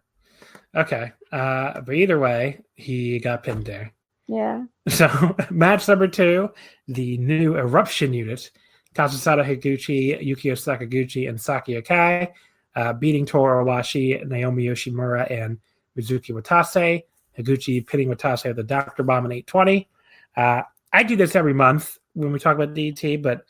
Okay. But either way, he got pinned there. Yeah. So match number 2, the new Eruption unit, Kazusada Higuchi, Yukio Sakaguchi, and Saki Akai, beating Toru Owashi, Naomi Yoshimura, and Mizuki Watase. Higuchi pinning Watase with the Dr. Bomb in 820. I do this every month when we talk about DDT, but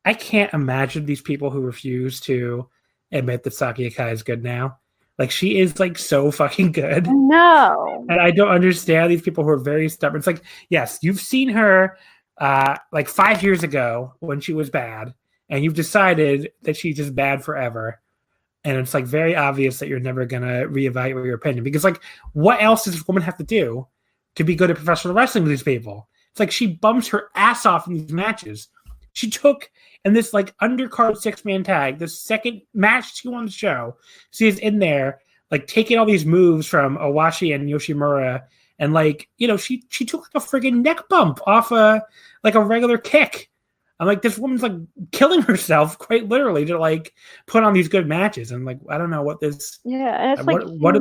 I can't imagine these people who refuse to admit that Saki Akai is good now. Like, she is, like, so fucking good. No. And I don't understand these people who are very stubborn. It's like, yes, you've seen her, 5 years ago when she was bad, and you've decided that she's just bad forever. And it's, like, very obvious that you're never going to reevaluate your opinion. Because, like, what else does this woman have to do to be good at professional wrestling with these people? It's like she bumps her ass off in these matches. She took in this like undercard 6-man tag, the second match she won the show. She is in there, like taking all these moves from Owashi and Yoshimura, and like, she took like a friggin' neck bump off a regular kick. I'm like, this woman's like killing herself quite literally to like put on these good matches. And like, I don't know what this. Yeah, it's what do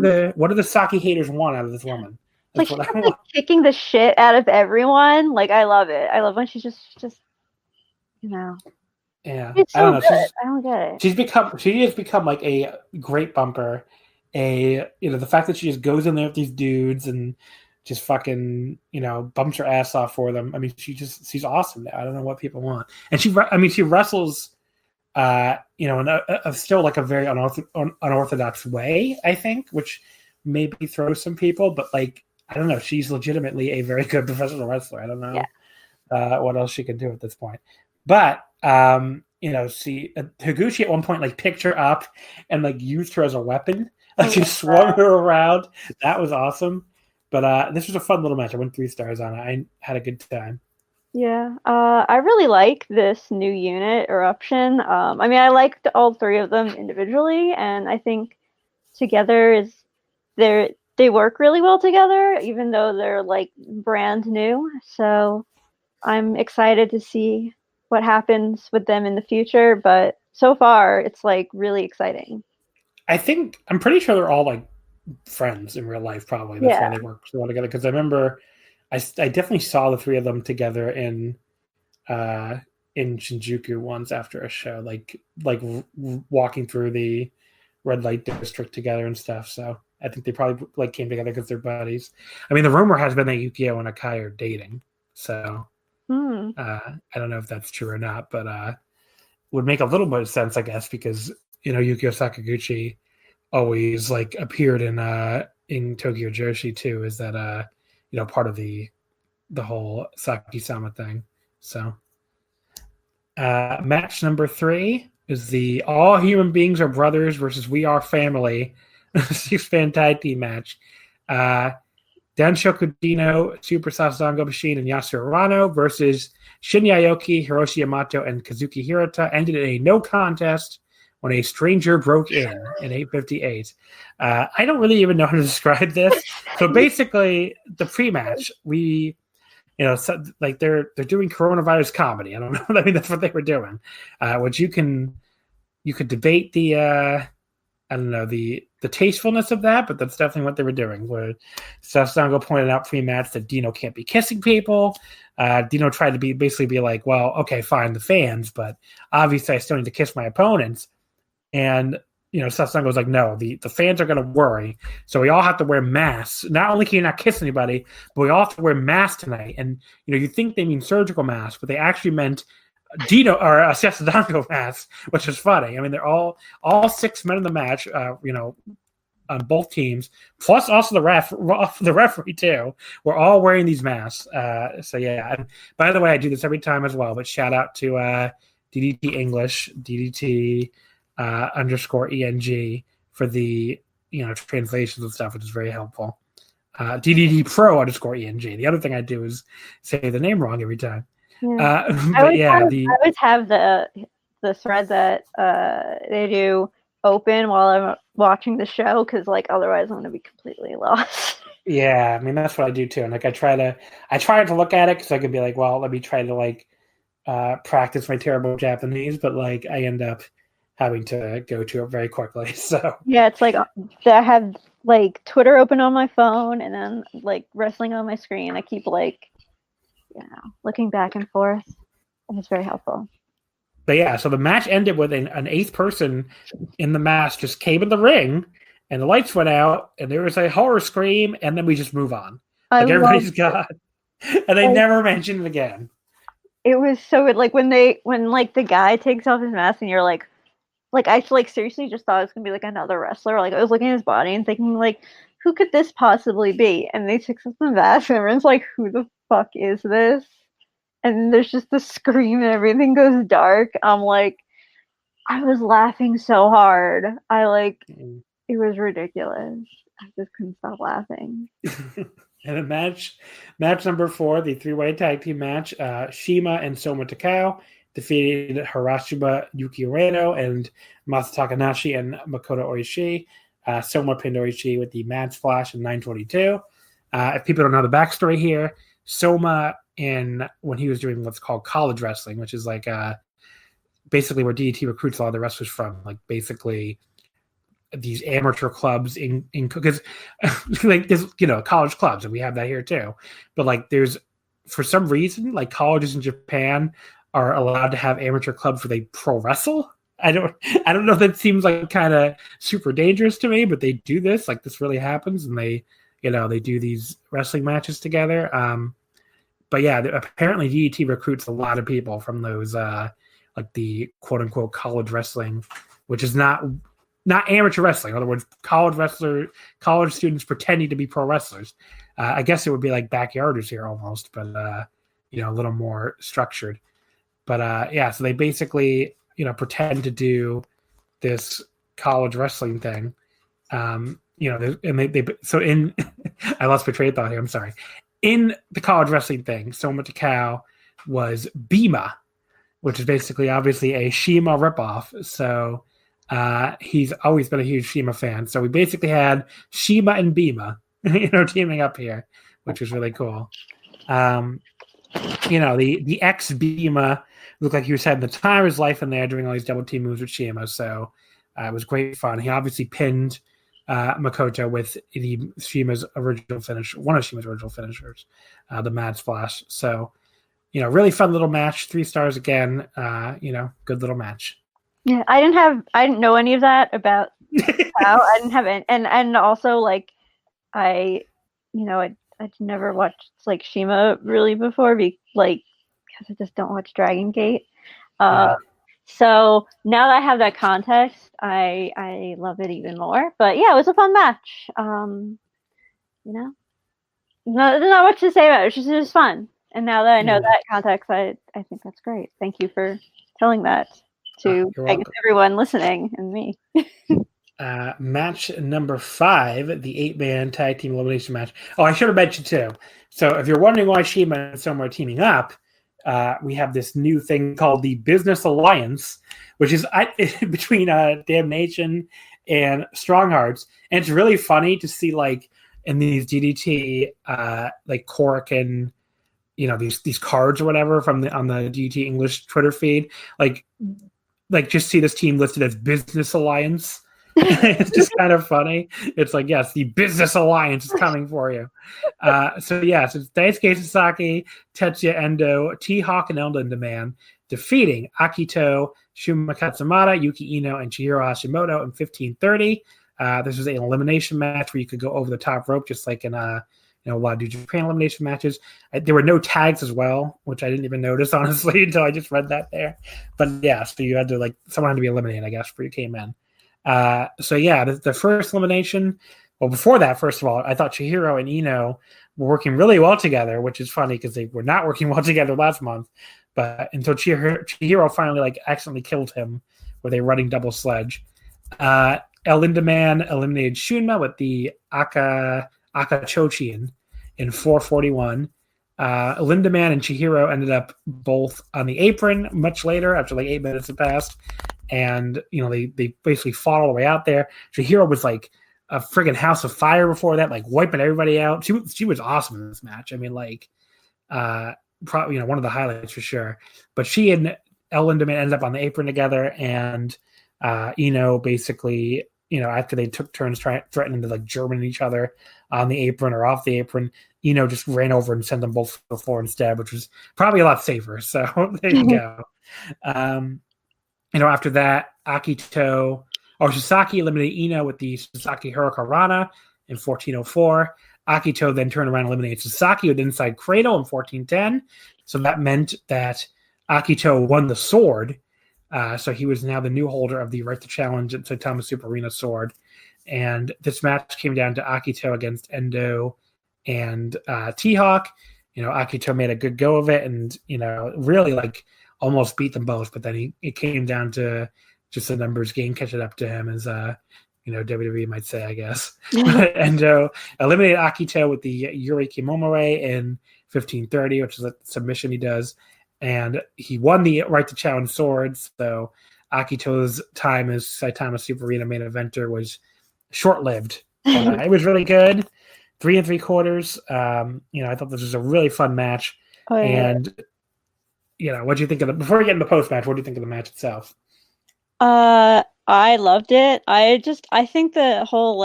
the Saki haters want out of this woman? That's like she's like kicking the shit out of everyone. Like, I love it. I love when she's just. Yeah. It's so good. I don't get it. She has become like a great bumper. The fact that she just goes in there with these dudes and just fucking, bumps her ass off for them. I mean, she's awesome now. I don't know what people want. And she wrestles, in still like a very unorthodox way, I think, which maybe throws some people, but like, I don't know. She's legitimately a very good professional wrestler. I don't know what else she can do at this point. But, Higuchi at one point, like, picked her up and, like, used her as a weapon. Like, she swung her around. That was awesome. But this was a fun little match. I went 3 stars on it. I had a good time. Yeah. I really like this new unit, Eruption. I liked all 3 of them individually, and I think together they work really well together, even though they're, like, brand new. So I'm excited to see what happens with them in the future, but so far it's like really exciting. I'm pretty sure they're all like friends in real life, probably. That's why they work so well together. Because I remember I definitely saw the 3 of them together in Shinjuku once after a show, like walking through the red light district together and stuff. So I think they probably like came together because they're buddies. I mean, the rumor has been that Yukio and Akai are dating, so. I don't know if that's true or not, but would make a little bit of sense, I guess, because Yukio Sakaguchi always like appeared in in Tokyo Joshi too is that part of the whole Saki-sama thing. So match number 3 is the All Human Beings Are Brothers versus We Are Family 6-man tag team match. Danshoku Dino, Super Sasango Machine, and Yasuo Arano versus Shinya Aoki, Hiroshi Yamato, and Kazuki Hirata ended in a no contest when a stranger broke in 8:58. I don't really even know how to describe this. So basically, the pre-match, they're doing coronavirus comedy. I don't know. I mean, that's what they were doing. Which you could debate the tastefulness of that, but that's definitely what they were doing. Where Sasango pointed out pre-match that Dino can't be kissing people. Dino tried to be like, well, okay, fine, the fans, but obviously I still need to kiss my opponents. And Sasango was like, no, the fans are going to worry, so we all have to wear masks. Not only can you not kiss anybody, but we all have to wear masks tonight. And you think they mean surgical masks, but they actually meant Dino or Sasango masks, which is funny. I mean, they're all 6 men in the match, on both teams, plus also the referee too. We're all wearing these masks. So yeah. And by the way, I do this every time as well. But shout out to DDT English, DDT _ENG for the translations and stuff, which is very helpful. DDT Pro _ENG. The other thing I do is say the name wrong every time. Yeah. I always have the thread that they do open while I'm watching the show, because otherwise I'm going to be completely lost. Yeah, I mean that's what I do too. And I try to look at it because I could be like, well, let me try to practice my terrible Japanese, but I end up having to go to it very quickly. So yeah, it's I have Twitter open on my phone and then wrestling on my screen. I keep looking back and forth, and it's very helpful. But yeah, so the match ended with an 8th person in the mask just came in the ring, and the lights went out, and there was a horror scream, and then we just move on. Everybody's gone, and they never mentioned it again. It was so good. When the guy takes off his mask, and you're I seriously just thought it was gonna be another wrestler. I was looking at his body and thinking who could this possibly be? And they took off the mask, and everyone's who the fuck is this? And there's just the scream and everything goes dark. I'm I was laughing so hard. It was ridiculous. I just couldn't stop laughing. And the match number 4, the 3-way tag team match, Shima and Soma Takao defeated Harashima Yuki Ueno and Masa Takanashi and Makoto Oishi. Soma pinned Oishi with the mad splash in 9:22. If people don't know the backstory here, Soma, when he was doing what's called college wrestling, which is basically where DDT recruits a lot of the wrestlers from, basically these amateur clubs because there's college clubs, and we have that here too. But there's, for some reason, colleges in Japan are allowed to have amateur clubs where they pro wrestle. I don't know if that seems kind of super dangerous to me, but they do this. This really happens, and they do these wrestling matches together. But yeah, apparently DDT recruits a lot of people from those the quote unquote college wrestling, which is not amateur wrestling. In other words, college students pretending to be pro wrestlers. I guess it would be like backyarders here almost, but a little more structured. But yeah, so they basically pretend to do this college wrestling thing. And they so in I lost my train of thought here. I'm sorry. In the college wrestling thing, Soma Takao was Bima, which is basically obviously a Shima ripoff. So he's always been a huge Shima fan. So we basically had Shima and Bima, teaming up here, which was really cool. The ex Bima looked like he was having the time of his life in there, doing all these double team moves with Shima. So it was great fun. He obviously pinned Makoto with Shima's original finish, one of Shima's original finishers, the Mad Splash. So, really fun little match. 3 stars again. Good little match. Yeah, I didn't know any of that about how I didn't have any, and also I'd never watched Shima really before, because I just don't watch Dragon Gate. Yeah. So now that I have that context, I love it even more. But yeah, it was a fun match. No, there's not much to say about it. It was fun. And now that I know that context, I think that's great. Thank you for telling that to everyone listening and me. Match number 5, the 8-man tag team elimination match. Oh, I should have mentioned too. So if you're wondering why Shima and Soma are teaming up, we have this new thing called the Business Alliance, which is between Damnation and Strong Hearts. And it's really funny to see like in these DDT like Korakuen, these cards or whatever on the DDT English Twitter feed, like just see this team listed as Business Alliance. It's just kind of funny. It's like, yes, the Business Alliance is coming for you. So it's Daisuke Sasaki, Tetsuya Endo, T-Hawk, and Elden Demand defeating Akito, Shuma Katsumata, Yuki Ino, and Chihiro Hashimoto in 15:30. This was an elimination match where you could go over the top rope, just like in a lot of New Japan elimination matches. There were no tags as well, which I didn't even notice, honestly, until I just read that there. But yeah, so you had to someone had to be eliminated, I guess, before you came in. The first elimination. Well, before that, first of all, I thought Chihiro and Ino were working really well together, which is funny because they were not working well together last month. But until Chihiro finally accidentally killed him with a running double sledge. El Lindaman eliminated Shunma with the Akachochian in 4:41. Lindaman and Chihiro ended up both on the apron much later, after 8 minutes had passed. And, they basically fought all the way out there. Chihiro was like a friggin' house of fire before that, wiping everybody out. She was awesome in this match. I mean, probably, one of the highlights for sure. But she and El Lindaman ended up on the apron together. And Ino basically, after they took turns threatening to German each other on the apron or off the apron, Ino just ran over and sent them both to the floor instead, which was probably a lot safer. So there you go. After that, Sasaki eliminated Ino with the Sasaki Hurricanrana in 14:04. Akito then turned around and eliminated Sasaki with inside cradle in 14:10. So that meant that Akito won the sword. So he was now the new holder of the right to challenge at Saitama Super Arena sword. And this match came down to Akito against Endo and T-Hawk. Akito made a good go of it and, really almost beat them both. But then it came down to just a numbers game catching up to him, as WWE might say, I guess. Endo eliminated Akito with the Yuri Kimomore in 15:30, which is a submission he does. And he won the right to challenge swords. So Akito's time as Saitama Super Arena main eventer was short-lived. It was really good. 3 3/4. I thought this was a really fun match. Oh, yeah. And, what do you think of before we get into the post-match, what do you think of the match itself? I loved it. I think the whole,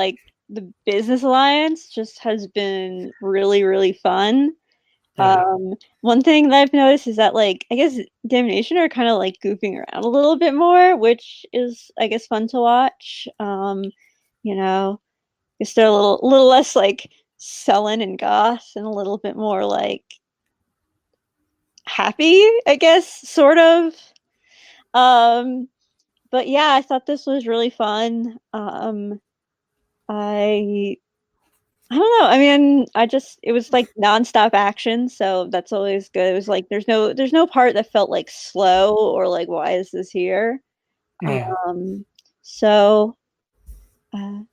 the Business Alliance just has been really, really fun. One thing that I've noticed is that I guess Damnation are kind of goofing around a little bit more, which is I guess fun to watch. Guess they're a little less sullen and goth and a little bit more happy, I guess, sort of. But yeah, I thought this was really fun. I don't know. I mean, it was nonstop action, so that's always good. It was there's no part that felt slow or why is this here? Yeah.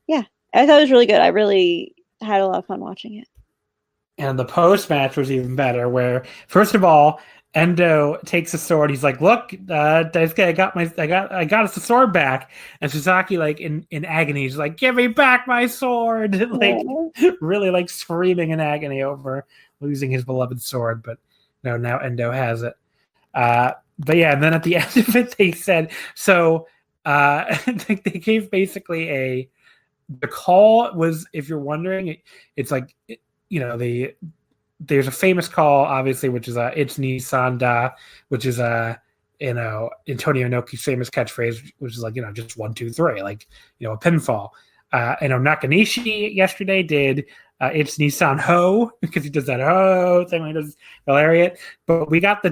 Yeah, I thought it was really good. I really had a lot of fun watching it. And the post match was even better, where first of all, Endo takes the sword. He's like, "Look, Daisuke, I got the sword back." And Sasaki, in agony, he's like, "Give me back my sword!" Really screaming in agony over losing his beloved sword. But no, now Endo has it. But yeah, and then at the end of it, they said so. They gave basically the call was, if you're wondering, it's there's a famous call, obviously, which is "It's Nissan Da," which is Antonio Inoki's famous catchphrase, which is just 1, 2, 3, a pinfall. Nakanishi yesterday did it's Nissan Ho, because he does that ho thing when he does the lariat. But we got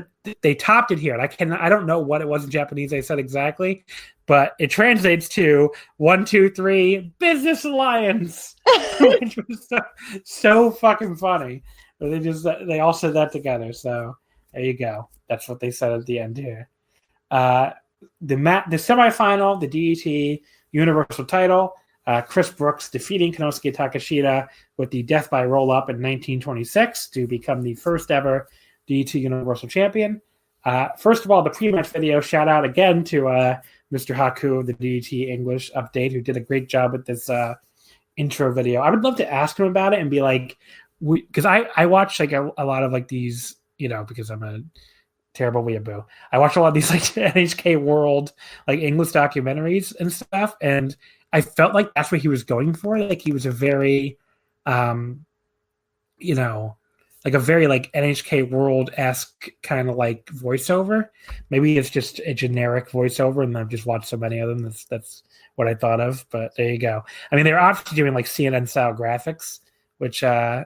they topped it here. And I don't know what it was in Japanese they said exactly, but it translates to 1, 2, 3 business alliance, which was so fucking funny. They all said that together. So there you go. That's what they said at the end here. The semifinal, the DDT Universal Title. Chris Brooks defeating Konosuke Takeshita with the Death by Roll-Up in 1926 to become the first ever DDT Universal Champion. First of all, the pre-match video, shout out again to Mr. Haku of the DDT English Update, who did a great job with this intro video. I would love to ask him about it and be like, because I watch like a lot of like these, because I'm a terrible weeaboo. I watch a lot of these like NHK World like English documentaries and stuff, and I felt like that's what he was going for. Like he was a very, like a very like NHK World-esque kind of like voiceover. Maybe it's just a generic voiceover, and I've just watched so many of them. That's what I thought of. But there you go. I mean, they're obviously doing like CNN style graphics, which I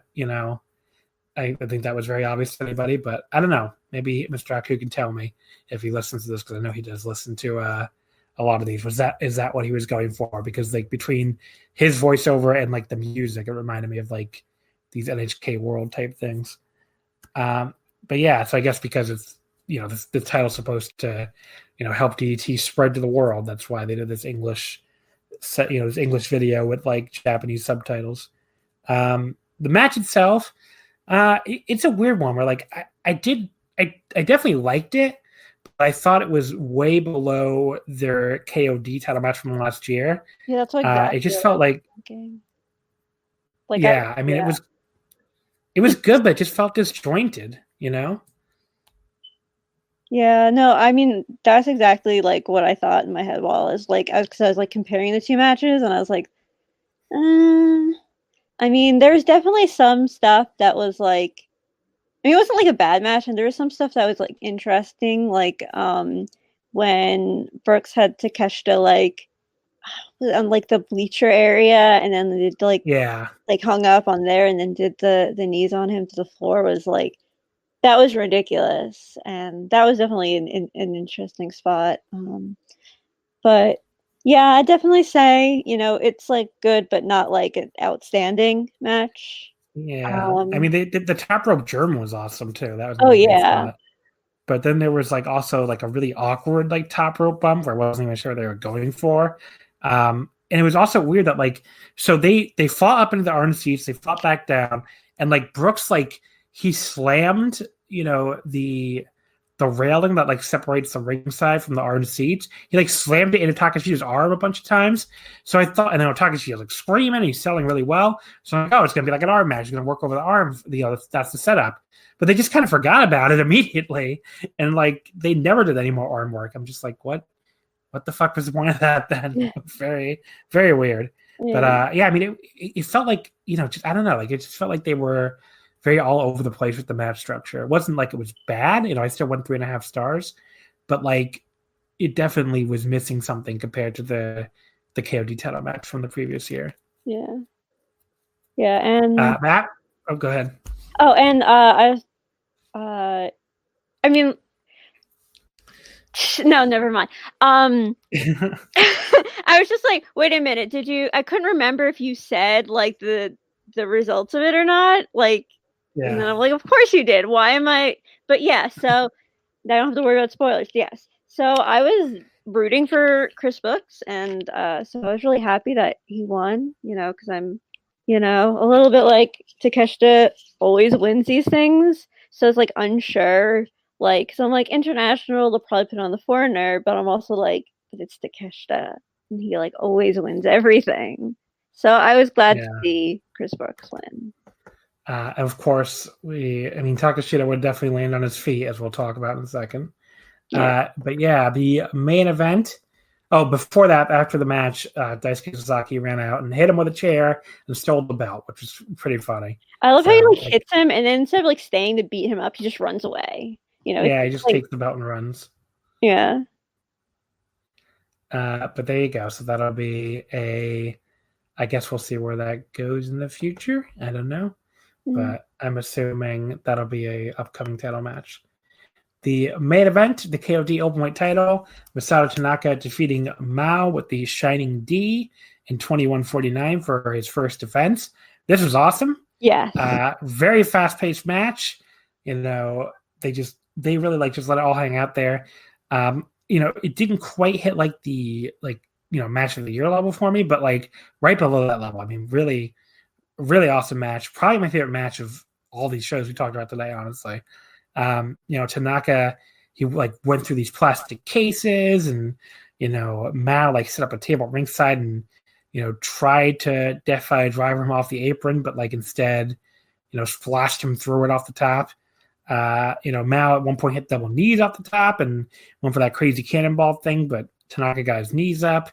think that was very obvious to anybody. But I don't know. Maybe Mr. Aku can tell me if he listens to this, because I know he does listen to a lot of these. Is that what he was going for? Because like between his voiceover and like the music, it reminded me of like these NHK World type things. But yeah, so I guess because it's the title's supposed to help DDT spread to the world. That's why they did this English this English video with like Japanese subtitles. The match itself, it's a weird one where like I definitely liked it. I thought it was way below their KO-D title match from last year. Yeah, that's like it just felt like, it was good, but it just felt disjointed, Yeah, no, I mean that's exactly like what I thought in my head while I was like comparing the two matches, and I was like, I mean, there's definitely some stuff that was like. I mean, it wasn't like a bad match, and there was some stuff that was like interesting, like when Brooks had Takeshita like on like the bleacher area, and then they did like hung up on there, and then did the knees on him to the floor. Was like that was ridiculous, and that was definitely an interesting spot. But yeah, I definitely say it's like good, but not like an outstanding match. Yeah, I mean, the top rope German was awesome too. That was spot. But then there was like also like a really awkward like top rope bump where I wasn't even sure they were going for. And it was also weird that like so they fought up into the orange seats, they fought back down, and like Brooks like he slammed the railing that like separates the ringside from the orange seats. He like slammed it into Takeshi's arm a bunch of times. So I thought, and then Takeshi was like screaming, and he's selling really well. So I'm like, oh, it's gonna be like an arm match. He's gonna work over the arm. That's the setup. But they just kind of forgot about it immediately, and like they never did any more arm work. I'm just like, what the fuck was the point of that? Then very, very weird. Yeah. But I mean, it felt like just I don't know, like it just felt like they were very all over the place with the match structure. It wasn't like it was bad. I still went 3.5 stars, but like it definitely was missing something compared to the KO-D title match from the previous year. Yeah. Yeah. And Matt, go ahead. Oh, and I mean, no, never mind. I was just like, wait a minute. I couldn't remember if you said like the results of it or not. Like, yeah. And then I'm like, of course you did. Why am I? But yeah, so I don't have to worry about spoilers. Yes. So I was rooting for Chris Brooks, and so I was really happy that he won, because I'm, a little bit like Takeshita always wins these things. So it's like unsure. Like, so I'm like, international, they'll probably put on the foreigner, but I'm also like, but it's Takeshita, and he like always wins everything. So I was glad to see Chris Brooks win. Of course, Takeshita would definitely land on his feet, as we'll talk about in a second. Yeah. But yeah, the main event. Oh, before that, after the match, Daisuke Sasaki ran out and hit him with a chair and stole the belt, which was pretty funny. I love how he hits him, and then instead of like staying to beat him up, he just runs away. Yeah, he just takes the belt and runs. Yeah. But there you go. So that'll be a I guess we'll see where that goes in the future. I don't know. But I'm assuming that'll be a upcoming title match. The main event, the KO-D Openweight Title, Masato Tanaka defeating Mao with the Shining D in 21:49 for his first defense. This was awesome. Yes. Very fast-paced match. You know, they really like just let it all hang out there. You know, it didn't quite hit like the match of the year level for me, but like right below that level. I mean, really, really awesome match. Probably my favorite match of all these shows we talked about today, honestly. You know, Tanaka, he like went through these plastic cases, and you know, Mao like set up a table ringside and you know tried to defy driver him off the apron, but like instead, you know, splashed him through it off the top. You know, Mao at one point hit double knees off the top and went for that crazy cannonball thing, but Tanaka got his knees up,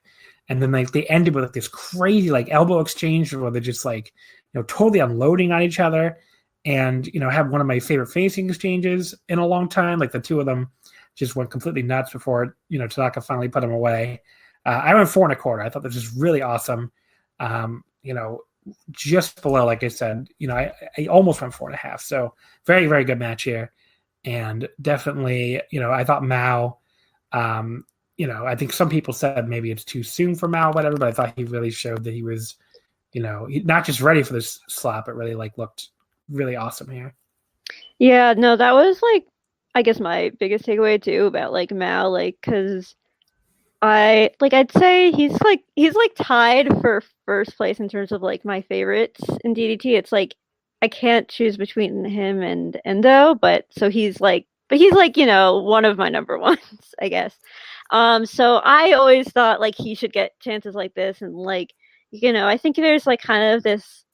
and then like they ended with like this crazy like elbow exchange where they're just like you know totally unloading on each other, and you know have one of my favorite facing exchanges in a long time. Like the two of them just went completely nuts before you know Tanaka finally put him away. I went 4.25. I thought this was really awesome. You know, just below, like I said, you know, I almost went 4.5. So very, very good match here. And definitely, you know, I thought Mao, you know, I think some people said maybe it's too soon for Mao, whatever, but I thought he really showed that he was, you know, not just ready for this slap, but really like looked really awesome here. Yeah, no, that was like, I guess my biggest takeaway too about like Mao, like, cause I'd say he's like tied for first place in terms of like my favorites in DDT. It's like I can't choose between him and Endo, but he's like, you know, one of my number ones, I guess. So I always thought like he should get chances like this, and like, you know, I think there's like kind of this,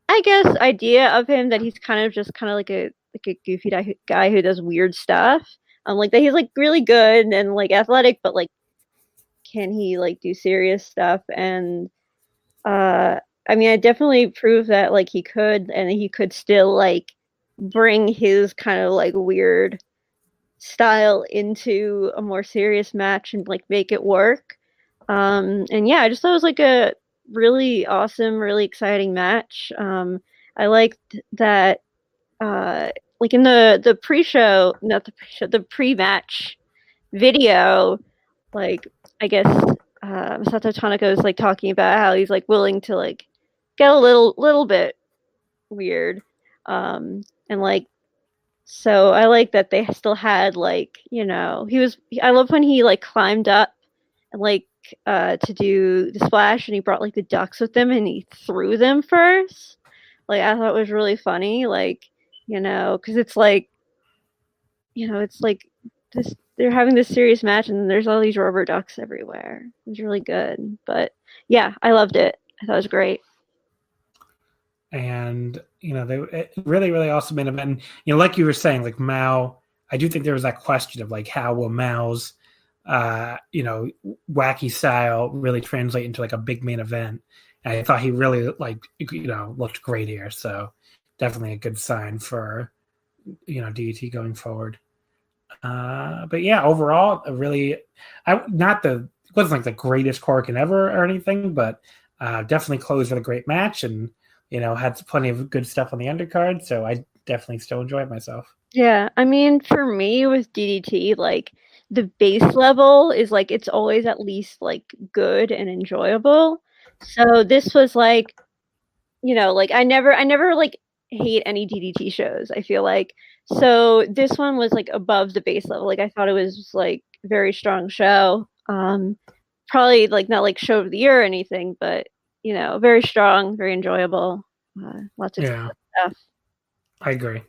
I guess, idea of him that he's kind of like a goofy guy who does weird stuff. Like that he's like really good and like athletic, but like can he like do serious stuff? And I mean, I definitely proved that like he could, and he could still like bring his kind of like weird style into a more serious match and like make it work. And yeah, I just thought it was like a really awesome, really exciting match. I liked that like in the pre-show, not the pre-show, the pre-match video, like I guess Masato Tanaka is like talking about how he's like willing to like get a little bit weird, and like so I like that they still had like you know I love when he like climbed up and like to do the splash, and he brought like the ducks with him and he threw them first. Like I thought it was really funny, like you know, because it's like you know it's like this. They're having this serious match and there's all these rubber ducks everywhere. It was really good. But yeah, I loved it. I thought it was great. And, you know, they really, really awesome main event. And, you know, like you were saying, like Mao, I do think there was that question of like, how will Mao's, you know, wacky style really translate into like a big main event? And I thought he really like, you know, looked great here. So definitely a good sign for, you know, DDT going forward. But yeah, overall, it wasn't like the greatest Korakuen ever or anything, but definitely closed with a great match, and you know had plenty of good stuff on the undercard. So I definitely still enjoyed myself. Yeah, I mean, for me with DDT, like the base level is like it's always at least like good and enjoyable. So this was like, you know, like I never like hate any DDT shows. I feel like. So this one was like above the base level. Like I thought it was like very strong show. Probably like not like show of the year or anything, but you know, very strong, very enjoyable. Lots of stuff. I agree.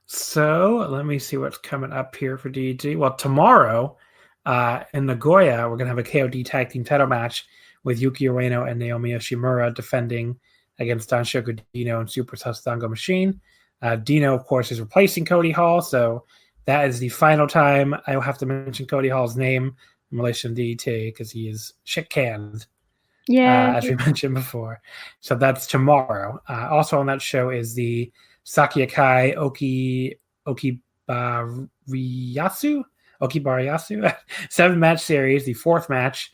So let me see what's coming up here for DDT. Well, tomorrow in Nagoya, we're gonna have a KO-D tag team title match with Yuki Ueno and Naomi Yoshimura defending against Danshoku Dino and Super Sasango Machine. Dino, of course, is replacing Cody Hall, so that is the final time I will have to mention Cody Hall's name in relation to DDT because he is shit canned, as we mentioned before. So that's tomorrow. Also on that show is the Sakiakai Okibariyasu 7-match series, the fourth match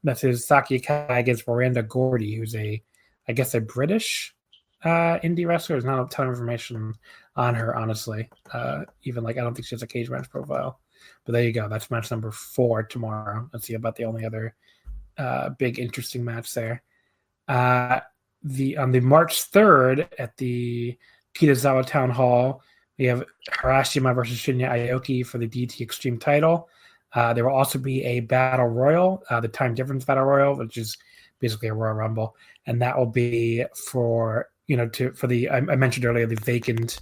That's his Saki Akai against Miranda Gordy, who's I guess a British indie wrestler. There's not a ton of information on her, honestly. Even I don't think she has a cage match profile. But there you go. That's match number 4 tomorrow. Let's see about the only other big interesting match there. On the March 3rd at the Kitazawa Town Hall, we have Harashima versus Shinya Aoki for the DDT Extreme title. There will also be a Battle Royal, the Time Difference Battle Royal, which is basically a Royal Rumble, and that will be for I mentioned earlier the vacant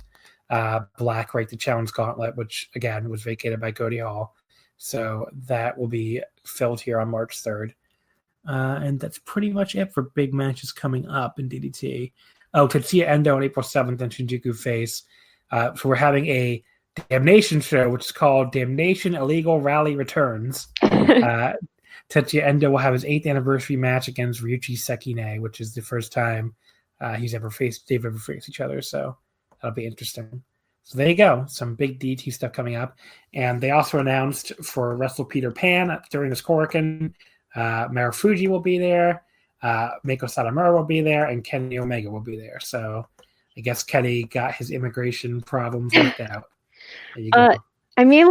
Black Right to Challenge Gauntlet, which again was vacated by Cody Hall, so that will be filled here on March 3rd, and that's pretty much it for big matches coming up in DDT. Oh, Tetsuya Endo on April 7th in Shinjuku Face. So we're having a Damnation show, which is called Damnation Illegal Rally Returns. Tetsuya Endo will have his 8th anniversary match against Ryuichi Sekine, which is the first time they've ever faced each other. So that'll be interesting. So there you go. Some big DT stuff coming up. And they also announced for Wrestle Peter Pan during this Korakuen, Marufuji will be there, Meiko Satomura will be there, and Kenny Omega will be there. So I guess Kenny got his immigration problems worked out. There you go. I mean,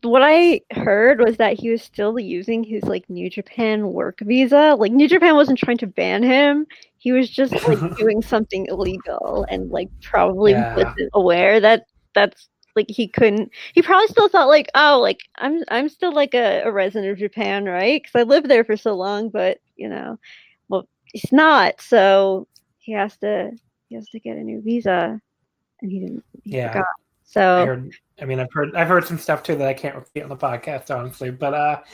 what I heard was that he was still using his New Japan work visa. New Japan wasn't trying to ban him. He was just doing something illegal and probably wasn't aware that that's he couldn't. He probably still thought I'm still a resident of Japan, right? Because I lived there for so long. But well, he's not. So he has to get a new visa, and he didn't. He forgot. So I've heard some stuff too that I can't repeat on the podcast, honestly. But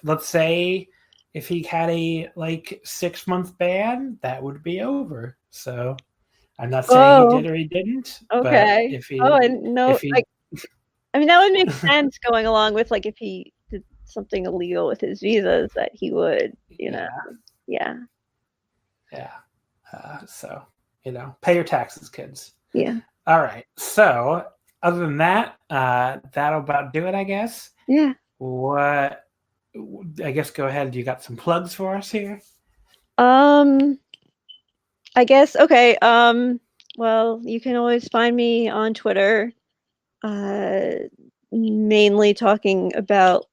let's say if he had a 6-month ban, that would be over. So I'm not saying he did or he didn't. Okay. But if he, I mean, that would make sense going along with if he did something illegal with his visas, that he would, Yeah. So pay your taxes, kids. Yeah. All right. So other than that, that'll about do it, I guess. Yeah. What? I guess go ahead. You got some plugs for us here? I guess. Okay. Well, you can always find me on Twitter, mainly talking about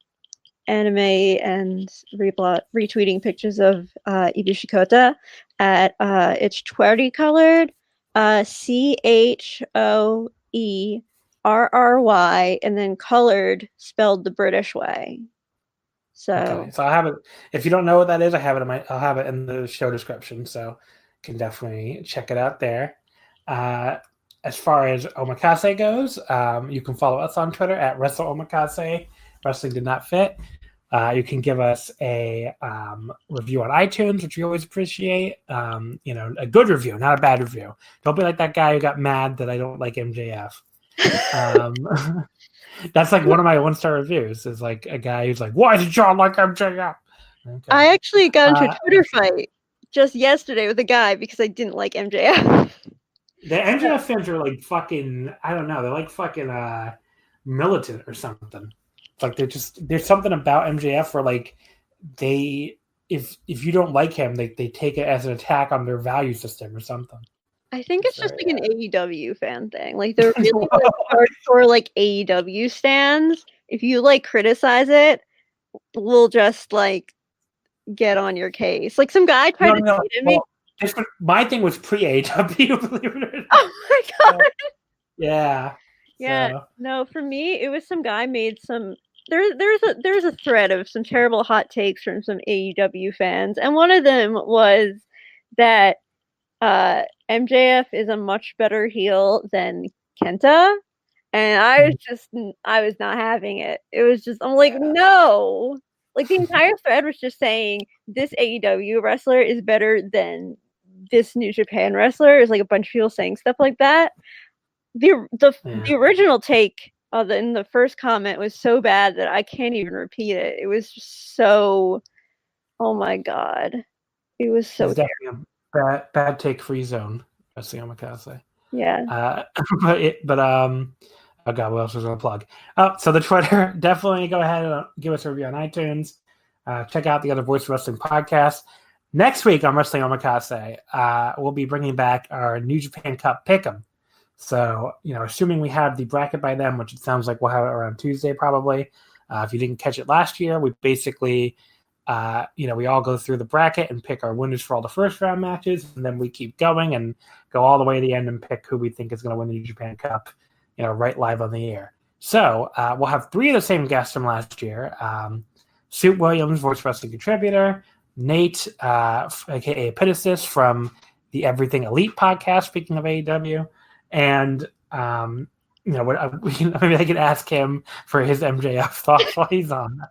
anime and retweeting pictures of Ibushi Kota at it's Twerry colored. CHOERRY and then colored spelled the British way. So I have it. If you don't know what that is, I'll have it in the show description, so you can definitely check it out there. As far as Omakase goes, you can follow us on Twitter at Wrestle Omakase. Wrestling Did Not Fit. You can give us a review on iTunes, which we always appreciate. A good review, not a bad review. Don't be like that guy who got mad that I don't like MJF. That's one of my 1-star reviews. Is a guy who's why did John like MJF? Okay. I actually got into a Twitter fight just yesterday with a guy because I didn't like MJF. The MJF fans are fucking, I don't know, they're fucking militant or something. There's something about MJF where if you don't like him, they take it as an attack on their value system or something. I think it's just an AEW fan thing. They're really hardcore AEW stands. If you criticize it, we'll just get on your case. Some guy tried to tweet me. My thing was pre-AEW, believe it or not. Oh my god. Yeah. Yeah. So. No, for me, it was some guy made some. There's a thread of some terrible hot takes from some AEW fans, and one of them was that MJF is a much better heel than Kenta, and I was not having it. It was just I'm no, the entire thread was just saying this AEW wrestler is better than this New Japan wrestler. Is a bunch of people saying stuff like that. The original take in the first comment was so bad that I can't even repeat it. It was just so, oh my god, it was so definitely a bad take free zone. Wrestling Omakase. Yeah. But Oh God, what else was I going to plug? Oh, so the Twitter, definitely go ahead and give us a review on iTunes. Check out the other Voice of Wrestling podcasts. Next week on Wrestling Omakase, we'll be bringing back our New Japan Cup Pick'em. So, assuming we have the bracket by then, which it sounds like we'll have it around Tuesday probably. If you didn't catch it last year, we basically, we all go through the bracket and pick our winners for all the first round matches, and then we keep going and go all the way to the end and pick who we think is going to win the New Japan Cup. Right live on the air. So we'll have 3 of the same guests from last year. Suit Williams, Voice Wrestling contributor. Nate, a.k.a. Epitasis from the Everything Elite podcast, speaking of AEW. And, maybe I could ask him for his MJF thoughts while he's on.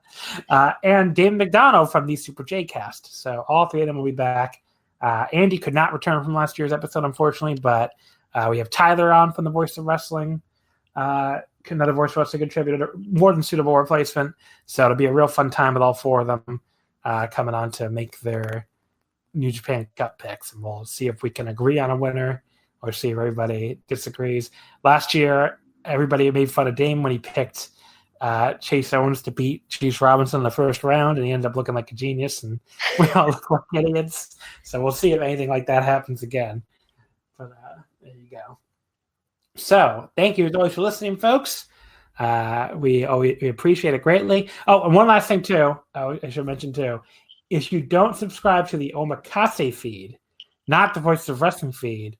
And Dave McDonald from the Super J cast. So all 3 of them will be back. Andy could not return from last year's episode, unfortunately, but we have Tyler on from the Voice of Wrestling. Another Voice Wrestling contributor, more than suitable replacement. So it'll be a real fun time with all 4 of them coming on to make their New Japan Cup picks. And we'll see if we can agree on a winner or see if everybody disagrees. Last year, everybody made fun of Dame when he picked Chase Owens to beat Chief Robinson in the first round, and he ended up looking like a genius, and we all look like idiots. So we'll see if anything like that happens again. But there you go. So, thank you as always for listening, folks. We appreciate it greatly. Oh, and one last thing, too. I should mention, too. If you don't subscribe to the Omakase feed, not the Voices of Wrestling feed,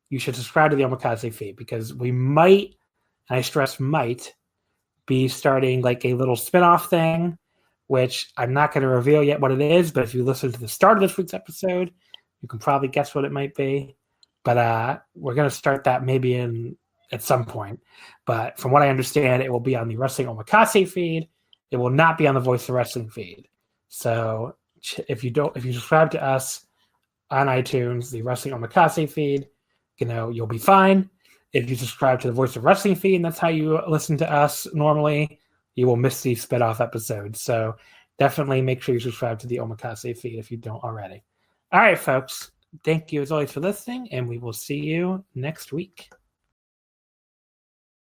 you should subscribe to the Omakase feed, because we might, and I stress might, be starting like a little spin-off thing, which I'm not going to reveal yet what it is, but if you listen to the start of this week's episode, you can probably guess what it might be. But we're going to start that maybe at some point. But from what I understand, it will be on the Wrestling Omakase feed. It will not be on the Voice of Wrestling feed. So if you subscribe to us on iTunes, the Wrestling Omakase feed, you'll be fine. If you subscribe to the Voice of Wrestling feed, and that's how you listen to us normally, you will miss these spin-off episodes. So definitely make sure you subscribe to the Omakase feed if you don't already. All right, folks. Thank you as always for listening, and we will see you next week.